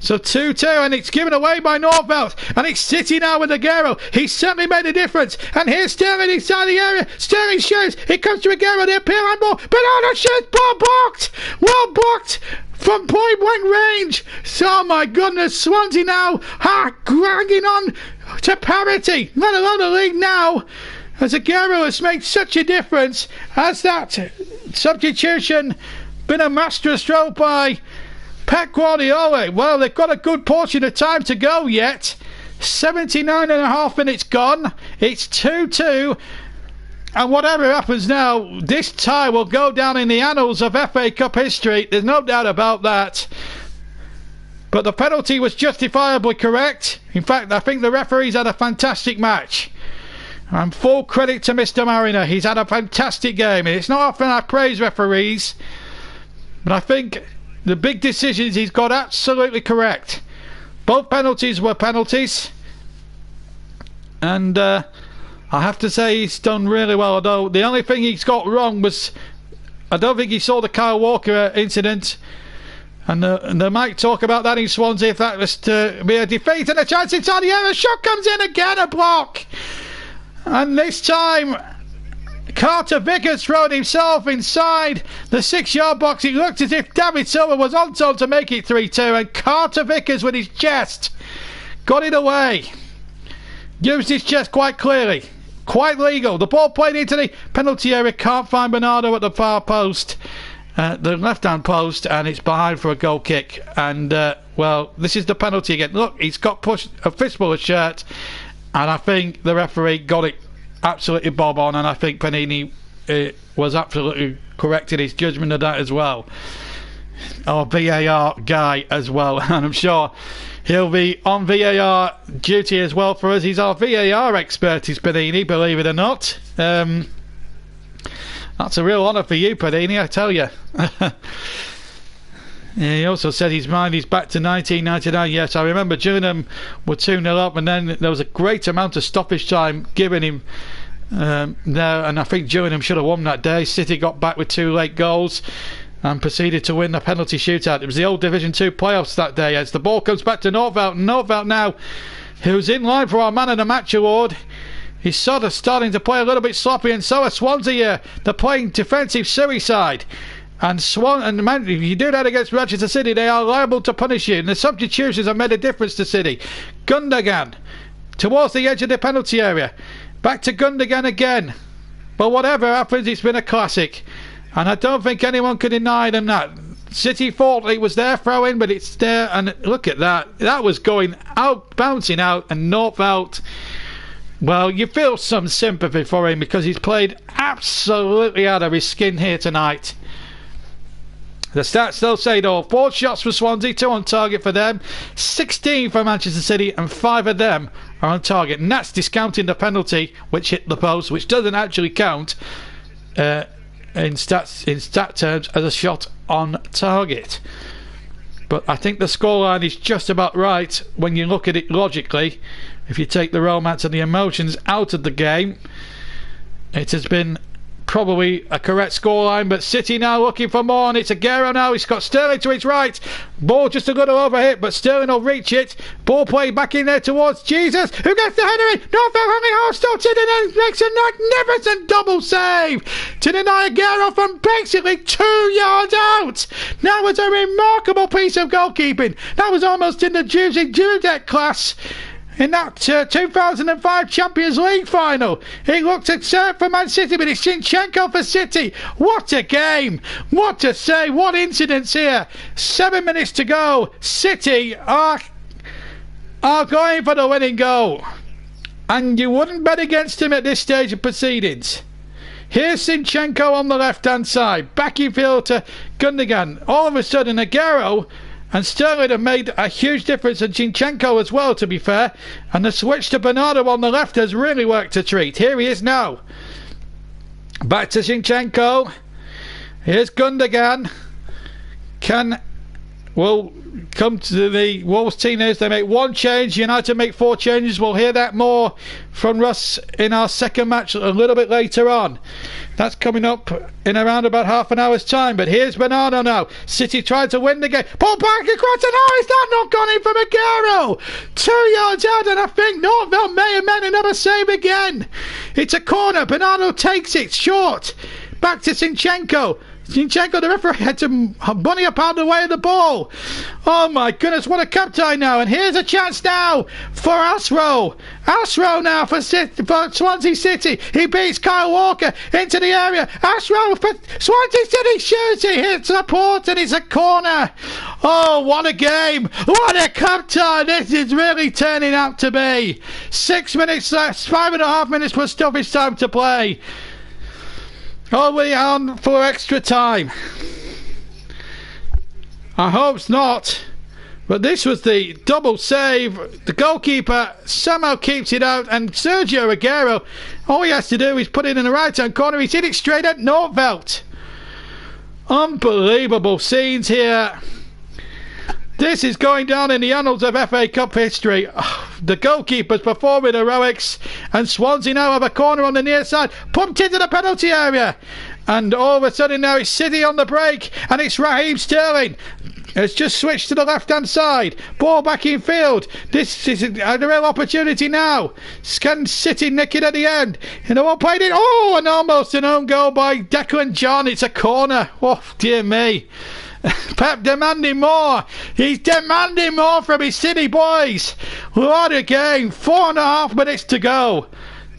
So 2-2, and it's given away by Norfeld, and it's City now with Aguero. He's certainly made a difference, and here's Sterling inside the area. Sterling shoots, it comes to Aguero, the appeal and ball, Bernardo shoots, ball blocked, well blocked from point blank range. So, oh my goodness, Swansea now are dragging on to parity, let alone the league now, as Aguero has made such a difference. Has that substitution been a masterstroke by Pep Guardiola? Well, they've got a good portion of time to go yet. 79.5 minutes gone. It's 2-2. And whatever happens now, this tie will go down in the annals of FA Cup history. There's no doubt about that. But the penalty was justifiably correct. In fact, I think the referees had a fantastic match. And full credit to Mr. Mariner. He's had a fantastic game. And it's not often I praise referees, but I think the big decisions he's got absolutely correct. Both penalties were penalties. And I have to say he's done really well. Although the only thing he's got wrong was, I don't think he saw the Kyle Walker incident. And they might talk about that in Swansea if that was to be a defeat. And a chance inside the area. Shot comes in again, a block. And this time Carter Vickers thrown himself inside the 6-yard box. It looked as if David Silva was on time to make it 3-2, and Carter Vickers with his chest got it away. Used his chest quite clearly. Quite legal. The ball played into the penalty area. Can't find Bernardo at the far post, the left hand post, and it's behind for a goal kick. And well, this is the penalty again. Look, he's got pushed a fistful of shirt, and I think the referee got it absolutely bob on, and I think Panini was absolutely correct in his judgment of that as well. Our VAR guy as well, and I'm sure he'll be on VAR duty as well for us. He's our VAR expert, is Panini, believe it or not. That's a real honour for you, Panini, I tell you. Yeah, he also said his mind is back to 1999. Yes, I remember Gillingham were 2-0 up, and then there was a great amount of stoppage time given him there, and I think Gillingham should have won that day. City got back with 2 late goals and proceeded to win the penalty shootout. It was the old Division 2 playoffs that day, as the ball comes back to Norfeld. Norfeld now, who's in line for our Man of the Match award. He's sort of starting to play a little bit sloppy, and so are Swansea here. They're playing defensive suicide. And if you do that against Manchester City, they are liable to punish you. And the substitutions have made a difference to City. Gundogan towards the edge of the penalty area. Back to Gundogan again. But whatever happens, it's been a classic. And I don't think anyone can deny them that. City thought it was their throw-in, but it's there. And look at that. That was going out, bouncing out, and Norfeld. Well, you feel some sympathy for him because he's played absolutely out of his skin here tonight. The stats still say though, 4 shots for Swansea, 2 on target for them, 16 for Manchester City, and 5 of them are on target. And that's discounting the penalty which hit the post, which doesn't actually count in stat terms as a shot on target. But I think the scoreline is just about right when you look at it logically. If you take the romance and the emotions out of the game, it has been probably a correct scoreline. But City now looking for more, and it's Aguero now. He's got Sterling to his right. Ball just a little overhit, but Sterling will reach it. Ball played back in there towards Jesus, who gets the header in. Norfeld having Hostel to the makes a magnificent double save to deny Aguero from basically 2 yards out. That was a remarkable piece of goalkeeping. That was almost in the Juicy Dudek class in that 2005 Champions League final. It looked absurd for Man City, but it's Zinchenko for City. What a game! What to say? What incidents here? 7 minutes to go. City are going for the winning goal. and you wouldn't bet against him at this stage of proceedings. Here's Zinchenko on the left-hand side. Back in field to Gundogan. All of a sudden, Aguero and Sterling have made a huge difference, and Zinchenko as well, to be fair. And the switch to Bernardo on the left has really worked a treat. Here he is now. Back to Zinchenko. Here's Gundogan. Will come to the Wolves team. They make one change. United make 4 changes. We'll hear that more from Russ in our second match a little bit later on. That's coming up in around about half an hour's time. But here's Bernardo now. City tried to win the game. Pull back across, and how is that not gone in from Aguero? 2 yards out, and I think Nortveld may have made another save again. It's a corner. Bernardo takes it short. Back to Zinchenko. Zinchenko, the referee, had to bunny up out of the way of the ball. Oh my goodness, what a cup tie now. And here's a chance now for Asro. Asro now for Swansea City. He beats Kyle Walker into the area. Asro for Swansea City shoots. He hits Laporte, and it's a corner. Oh, what a game. What a cup tie this is really turning out to be. 6 minutes left, 5.5 minutes plus stoppage time to play. Oh, we're on for extra time. I hope not. But this was the double save. The goalkeeper somehow keeps it out, and Sergio Aguero, all he has to do is put it in the right-hand corner. He's hit it straight at Nortveld. Unbelievable scenes here. This is going down in the annals of FA Cup history. Oh, the goalkeeper's performing heroics, and Swansea now have a corner on the near side, pumped into the penalty area, and all of a sudden now it's City on the break, and it's Raheem Sterling. It's just switched to the left-hand side. Ball back in field. This is a real opportunity now. Can City nick it at the end? And the one played it. Oh, and almost an own goal by Declan John. It's a corner. Oh, dear me. Pep demanding more. He's demanding more from his City boys. What a game. 4.5 minutes to go.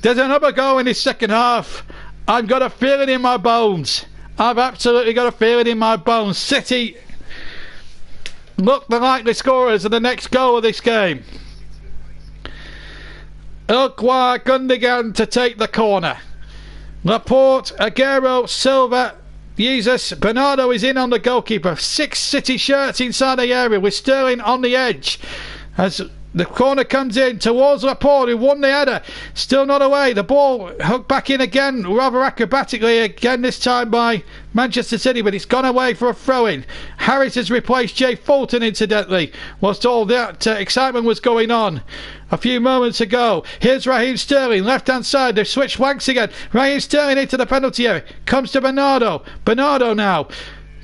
There's another goal in this second half. I've got a feeling in my bones. I've absolutely got a feeling in my bones. City look the likely scorers of the next goal of this game. Ilkwa Gundogan to take the corner. Laporte, Aguero, Silva, Jesus, Bernardo is in on the goalkeeper. 6 City shirts inside the area with Sterling on the edge. As the corner comes in towards Laporte, who won the header. Still not away. The ball hooked back in again, rather acrobatically again this time by Manchester City, but it's gone away for a throw-in. Harris has replaced Jay Fulton, incidentally, whilst all that excitement was going on a few moments ago. Here's Raheem Sterling, left-hand side. They've switched flanks again. Raheem Sterling into the penalty area. Comes to Bernardo. Bernardo now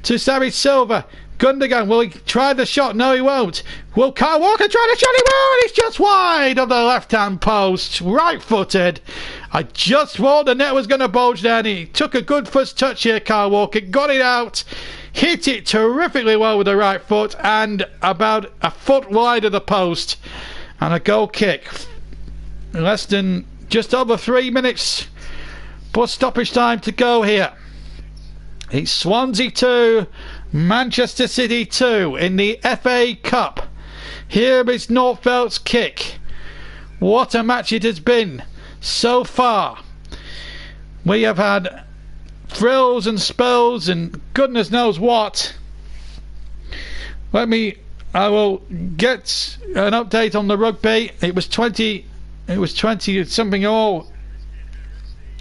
to David Silva. Gundogan, will he try the shot? No, he won't. Will Kyle Walker try the shot? He will! He's just wide of the left-hand post. Right-footed. I just thought the net was going to bulge down. He took a good first touch here, Kyle Walker. Got it out. Hit it terrifically well with the right foot, and about a foot wide of the post. And a goal kick. Less than just over 3 minutes plus stoppage time to go here. It's Swansea 2, Manchester City 2 in the FA Cup. Here is Northvelt's kick. What a match it has been so far. We have had thrills and spells and goodness knows what. I will get an update on the rugby. It was 20 something all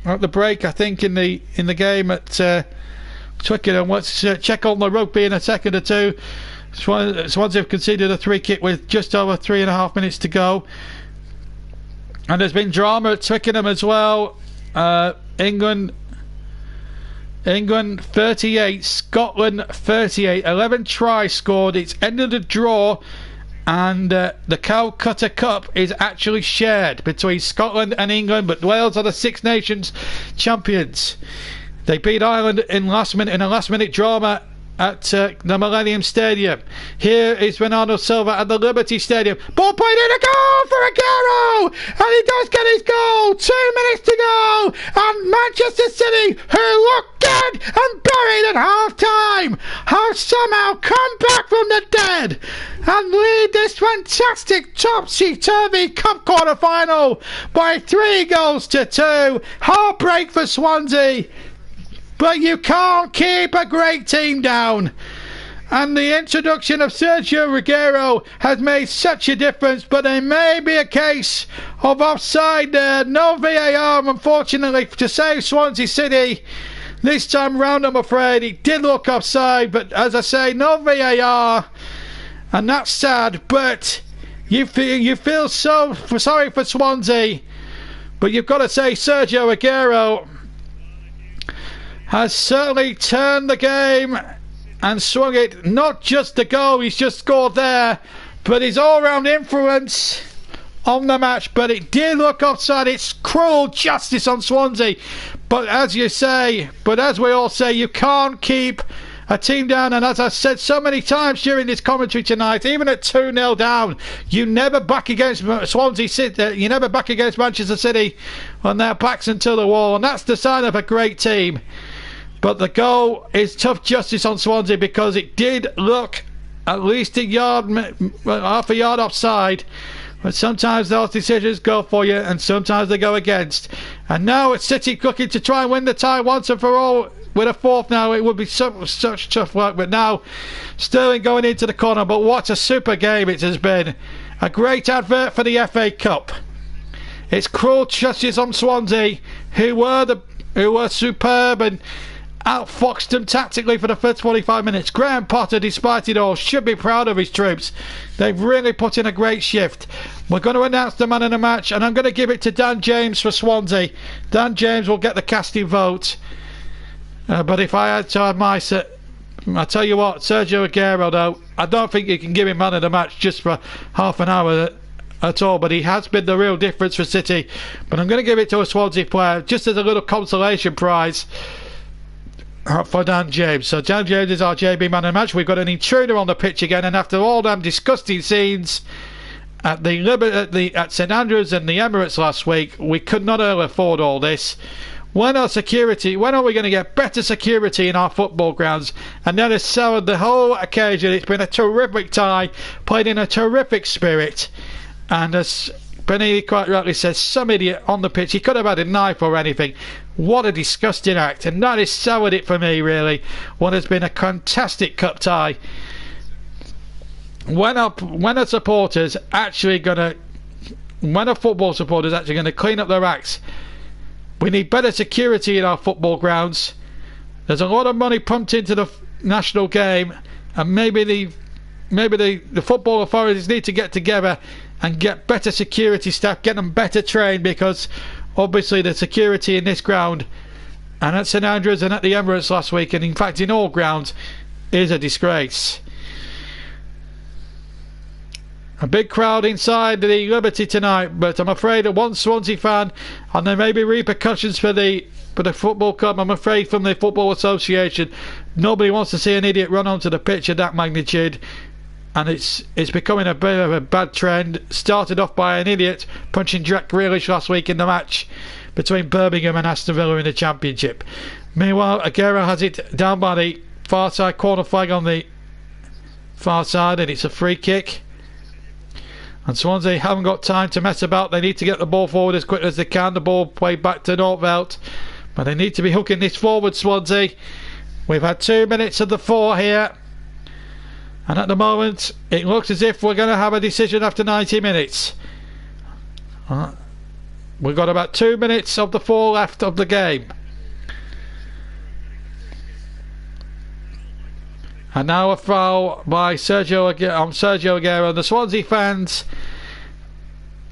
at the break, I think, in the game at Twickenham. Let's check on the rugby in a second or two. Swansea have conceded a 3 kick with just over 3.5 minutes to go, and there's been drama at Twickenham as well. England 38, Scotland 38. 11 tries scored. It's ended a draw, and the Calcutta Cup is actually shared between Scotland and England, but Wales are the Six Nations champions. They beat Ireland in a last minute drama at the Millennium Stadium. Here is Bernardo Silva at the Liberty Stadium. Ball played in, a goal for Aguero, and he does get his goal. 2 minutes to go, and Manchester City, who looked dead and buried at half-time, have somehow come back from the dead and lead this fantastic topsy-turvy cup quarter-final by 3 goals to 2. Heartbreak for Swansea. But you can't keep a great team down. And the introduction of Sergio Aguero has made such a difference, but there may be a case of offside there. No VAR, unfortunately, to save Swansea City. This time round, I'm afraid, it did look offside, but as I say, no VAR. And that's sad, but you feel so sorry for Swansea. But you've got to say Sergio Aguero has certainly turned the game and swung it. Not just the goal he's just scored there, but his all-round influence on the match. But it did look offside. It's cruel justice on Swansea. But as you say, but as we all say, you can't keep a team down. And as I've said so many times during this commentary tonight, even at 2-0 down, you never back against Swansea City. You never back against Manchester City on their backs until the wall. And that's the sign of a great team. But the goal is tough justice on Swansea because it did look at least half a yard offside. But sometimes those decisions go for you and sometimes they go against. And now it's City looking to try and win the tie once and for all with a fourth now. It would be such tough work. But now Sterling going into the corner. But what a super game it has been. A great advert for the FA Cup. It's cruel justice on Swansea, who were superb and outfoxed them tactically for the first 45 minutes. Graham Potter, despite it all, should be proud of his troops. They've really put in a great shift. We're going to announce the man of the match, and I'm going to give it to Dan James for Swansea. Dan James will get the casting vote. But if I had to have my I tell you what, Sergio Aguero, though, I don't think you can give him man of the match just for half an hour at all, but he has been the real difference for City. But I'm going to give it to a Swansea player, just as a little consolation prize for Dan James. So Dan James is our JB man of the match. We've got an intruder on the pitch again, and after all them disgusting scenes at St Andrews and the Emirates last week, we could not afford all this. When are we going to get better security in our football grounds? And that has soured the whole occasion. It's been a terrific tie, played in a terrific spirit, and as Benny quite rightly says, some idiot on the pitch, he could have had a knife or anything. What a disgusting act, and that has soured it for me, really. What has been a fantastic cup tie. When are football supporters actually going to clean up their acts? We need better security in our football grounds. There's a lot of money pumped into the national game, and maybe the football authorities need to get together and get better security staff, get them better trained, because obviously the security in this ground and at St Andrews and at the Emirates last week, and in fact in all grounds, is a disgrace. A big crowd inside the Liberty tonight, but I'm afraid of one Swansea fan, and there may be repercussions for the football club. I'm afraid from the Football Association, nobody wants to see an idiot run onto the pitch of that magnitude. And it's becoming a bit of a bad trend. Started off by an idiot punching Jack Grealish last week in the match between Birmingham and Aston Villa in the Championship. Meanwhile, Aguero has it down by the far side, corner flag on the far side, and it's a free kick. And Swansea haven't got time to mess about. They need to get the ball forward as quick as they can. The ball played back to Nortveld, but they need to be hooking this forward, Swansea. We've had 2 minutes of the 4 here. And at the moment, it looks as if we're going to have a decision after 90 minutes. We've got about 2 minutes of the 4 left of the game. And now a foul by Sergio Aguero. The Swansea fans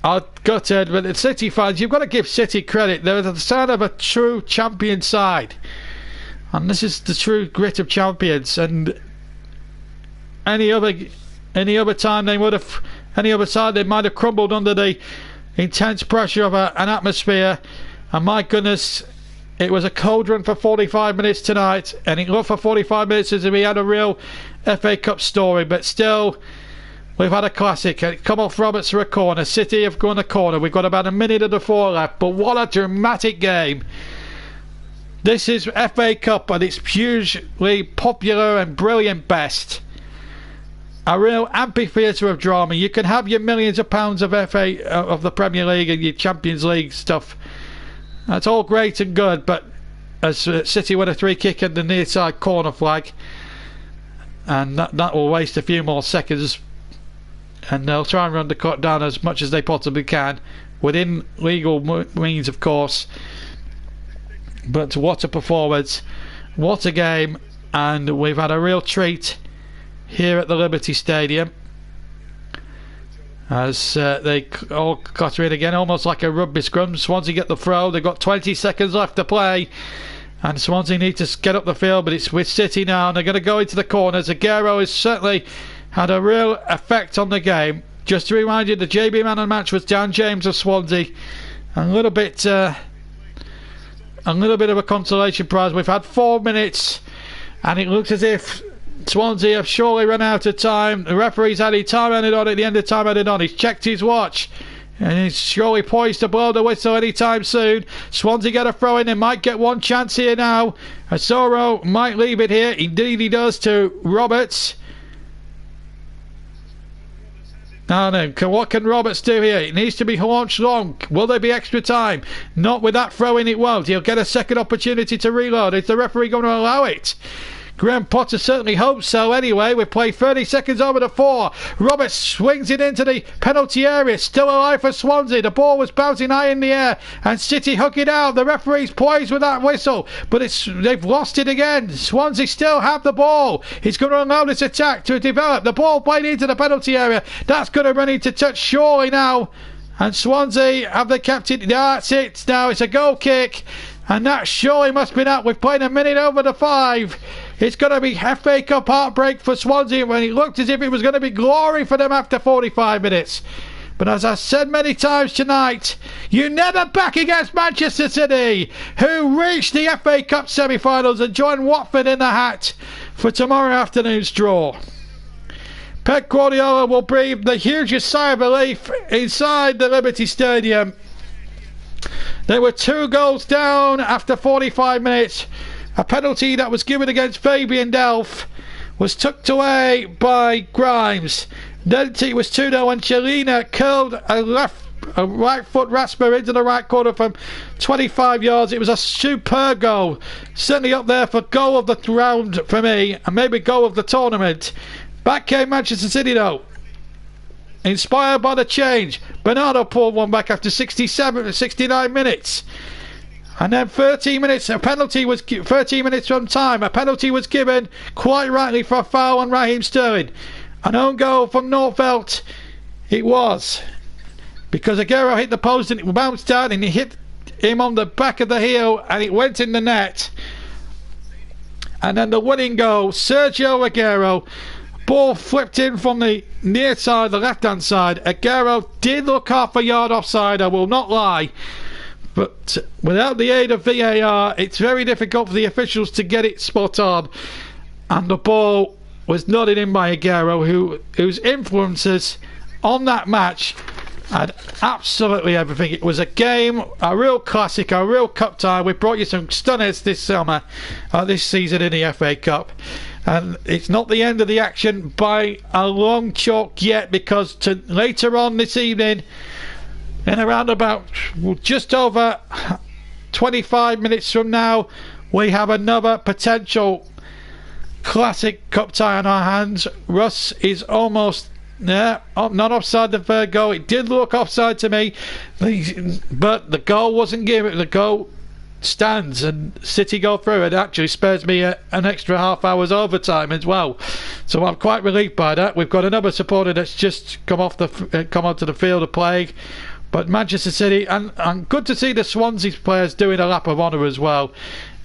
are gutted, but the City fans, you've got to give City credit. They're the sign of a true champion side. And this is the true grit of champions. And any other time they would have, any other side, they might have crumbled under the intense pressure of an atmosphere. And my goodness, it was a cold run for 45 minutes tonight, and it looked for 45 minutes as if we had a real FA Cup story, but still, we've had a classic. Come off Roberts for a corner. City have gone a corner. We've got about a minute of the 4 left, but what a dramatic game. This is FA Cup at its hugely popular and brilliant best. A real amphitheatre of drama. You can have your millions of pounds of of the Premier League and your Champions League stuff. That's all great and good, but as City win a free kick at the near side corner flag, and that will waste a few more seconds, and they'll try and run the clock down as much as they possibly can within legal means, of course. But what a performance, what a game, and we've had a real treat here at the Liberty Stadium as they all clatter in again, almost like a rugby scrum. Swansea get the throw. They've got 20 seconds left to play, and Swansea need to get up the field, but it's with City now, and they're going to go into the corners. Aguero has certainly had a real effect on the game. Just to remind you, the JB man of the match was Dan James of Swansea. A little bit of a consolation prize. We've had 4 minutes, and it looks as if Swansea have surely run out of time. The referee's had his time added on at the end of time added on. He's checked his watch, and he's surely poised to blow the whistle anytime soon. Swansea get a throw in. They might get one chance here now. Asoro might leave it here. Indeed he does to Roberts. No, what can Roberts do here? It needs to be launched long. Will there be extra time? Not with that throw in, it won't. He'll get a second opportunity to reload. Is the referee going to allow it? Graham Potter certainly hopes so. Anyway, we've played 30 seconds over the 4. Roberts swings it into the penalty area. Still alive for Swansea. The ball was bouncing high in the air, and City hook it out. The referee's poised with that whistle, but they've lost it again. Swansea still have the ball. He's going to allow this attack to develop. The ball played into the penalty area. That's going to run into touch surely now. And Swansea, have they kept it? That's it. Now it's a goal kick, and that surely must be that. We've played a minute over the 5. It's going to be FA Cup heartbreak for Swansea when it looked as if it was going to be glory for them after 45 minutes. But as I said many times tonight, you never back against Manchester City, who reached the FA Cup semi-finals and joined Watford in the hat for tomorrow afternoon's draw. Pep Guardiola will breathe the hugest sigh of relief inside the Liberty Stadium. They were 2 goals down after 45 minutes. A penalty that was given against Fabian Delph was tucked away by Grimes. Then it was 2-0 and Chelina curled a right foot rasper into the right corner from 25 yards. It was a superb goal. Certainly up there for goal of the round for me, and maybe goal of the tournament. Back came Manchester City though. Inspired by the change, Bernardo pulled one back after 69 minutes. And then 13 minutes, a penalty was 13 minutes from time. A penalty was given, quite rightly, for a foul on Raheem Sterling. An own goal from Norvelt. It was, because Aguero hit the post and it bounced down and he hit him on the back of the heel and it went in the net. And then the winning goal, Sergio Aguero. Ball flipped in from the near side, the left-hand side. Aguero did look half a yard offside, I will not lie. But without the aid of VAR, it's very difficult for the officials to get it spot on. And the ball was nodded in by Aguero, whose influences on that match had absolutely everything. It was a game, a real classic, a real cup tie. We brought you some stunners this summer, this season in the FA Cup. And it's not the end of the action by a long chalk yet, because later on this evening, in around about just over 25 minutes from now, we have another potential classic cup tie on our hands. Russ is almost there, not offside the third goal. It did look offside to me, but the goal wasn't given. The goal stands and City go through. It actually spares me an extra half hour's overtime as well, so I'm quite relieved by that. We've got another supporter that's just come onto the field of play. But Manchester City, and good to see the Swansea players doing a lap of honour as well.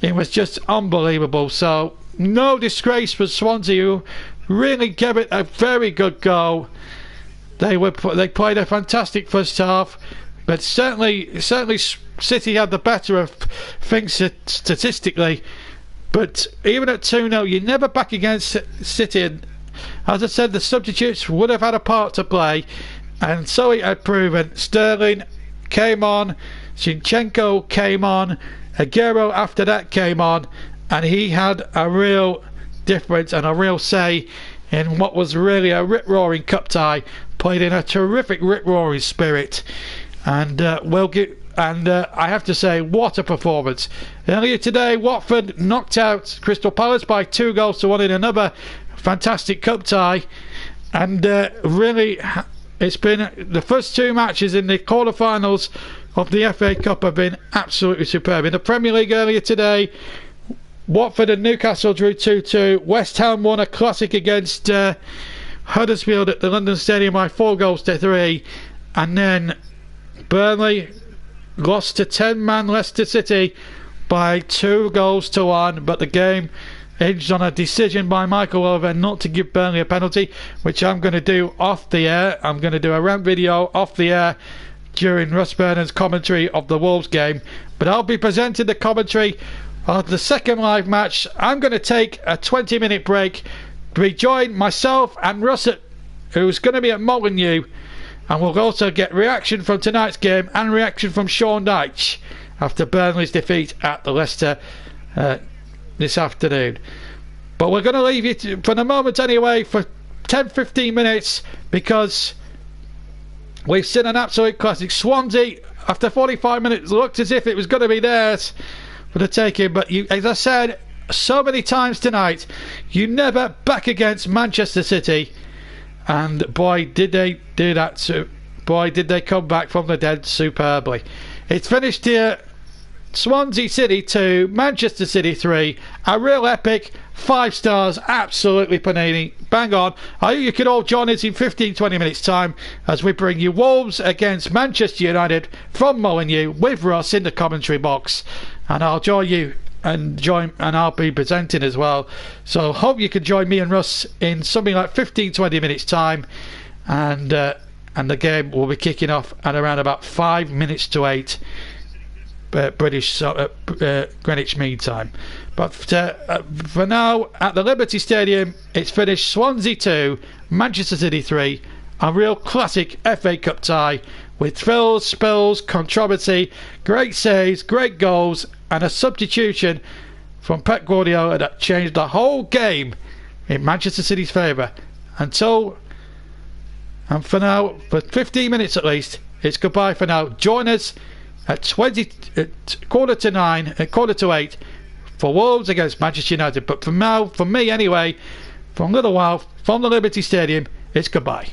It was just unbelievable. So no disgrace for Swansea, who really gave it a very good go. They played a fantastic first half, but certainly City had the better of things statistically. But even at 2-0, you're never back against City. And as I said, the substitutes would have had a part to play, and so it had proven. Sterling came on, Zinchenko came on, Aguero after that came on, and he had a real difference and a real say in what was really a rip-roaring cup tie, played in a terrific rip-roaring spirit. And I have to say, what a performance. Earlier today, Watford knocked out Crystal Palace by 2-1 in another fantastic cup tie. And really, it's been the first two matches in the quarter-finals of the FA Cup have been absolutely superb. In the Premier League earlier today, Watford and Newcastle drew 2-2. West Ham won a classic against Huddersfield at the London Stadium by 4-3. And then Burnley lost to 10-man Leicester City by 2-1, but the game hinged on a decision by Michael Oliver not to give Burnley a penalty, which I'm going to do off the air. I'm going to do a rant video off the air during Russ Burnham's commentary of the Wolves game, but I'll be presenting the commentary of the second live match. I'm going to take a 20-minute break to rejoin myself and Russ, who's going to be at Molineux. And we'll also get reaction from tonight's game and reaction from Sean Dyche after Burnley's defeat at the Leicester this afternoon. But we're going to leave you for the moment anyway for 10-15 minutes, because we've seen an absolute classic. Swansea, after 45 minutes, looked as if it was going to be theirs for the taking. But as I said so many times tonight, you never back against Manchester City. And boy, did they do that. Boy, did they come back from the dead superbly. It's finished here. Swansea City 2, Manchester City 3. A real epic. 5 stars. Absolutely Panini. Bang on. I hope you can all join us in 15-20 minutes time as we bring you Wolves against Manchester United from Molineux with Ross in the commentary box. And I'll join you and I'll be presenting as well. So hope you can join me and Russ in something like 15-20 minutes time, and the game will be kicking off at around about 5 minutes to 8 British Greenwich Mean Time. But for now, at the Liberty Stadium, it's finished. Swansea 2, Manchester City 3. A real classic FA Cup tie with thrills, spills, controversy, great saves, great goals, and a substitution from Pep Guardiola that changed the whole game in Manchester City's favour. And for now, for 15 minutes at least, it's goodbye for now. Join us at 8:15 for Wolves against Manchester United. But from now, for me anyway, for a little while, from the Liberty Stadium, it's goodbye.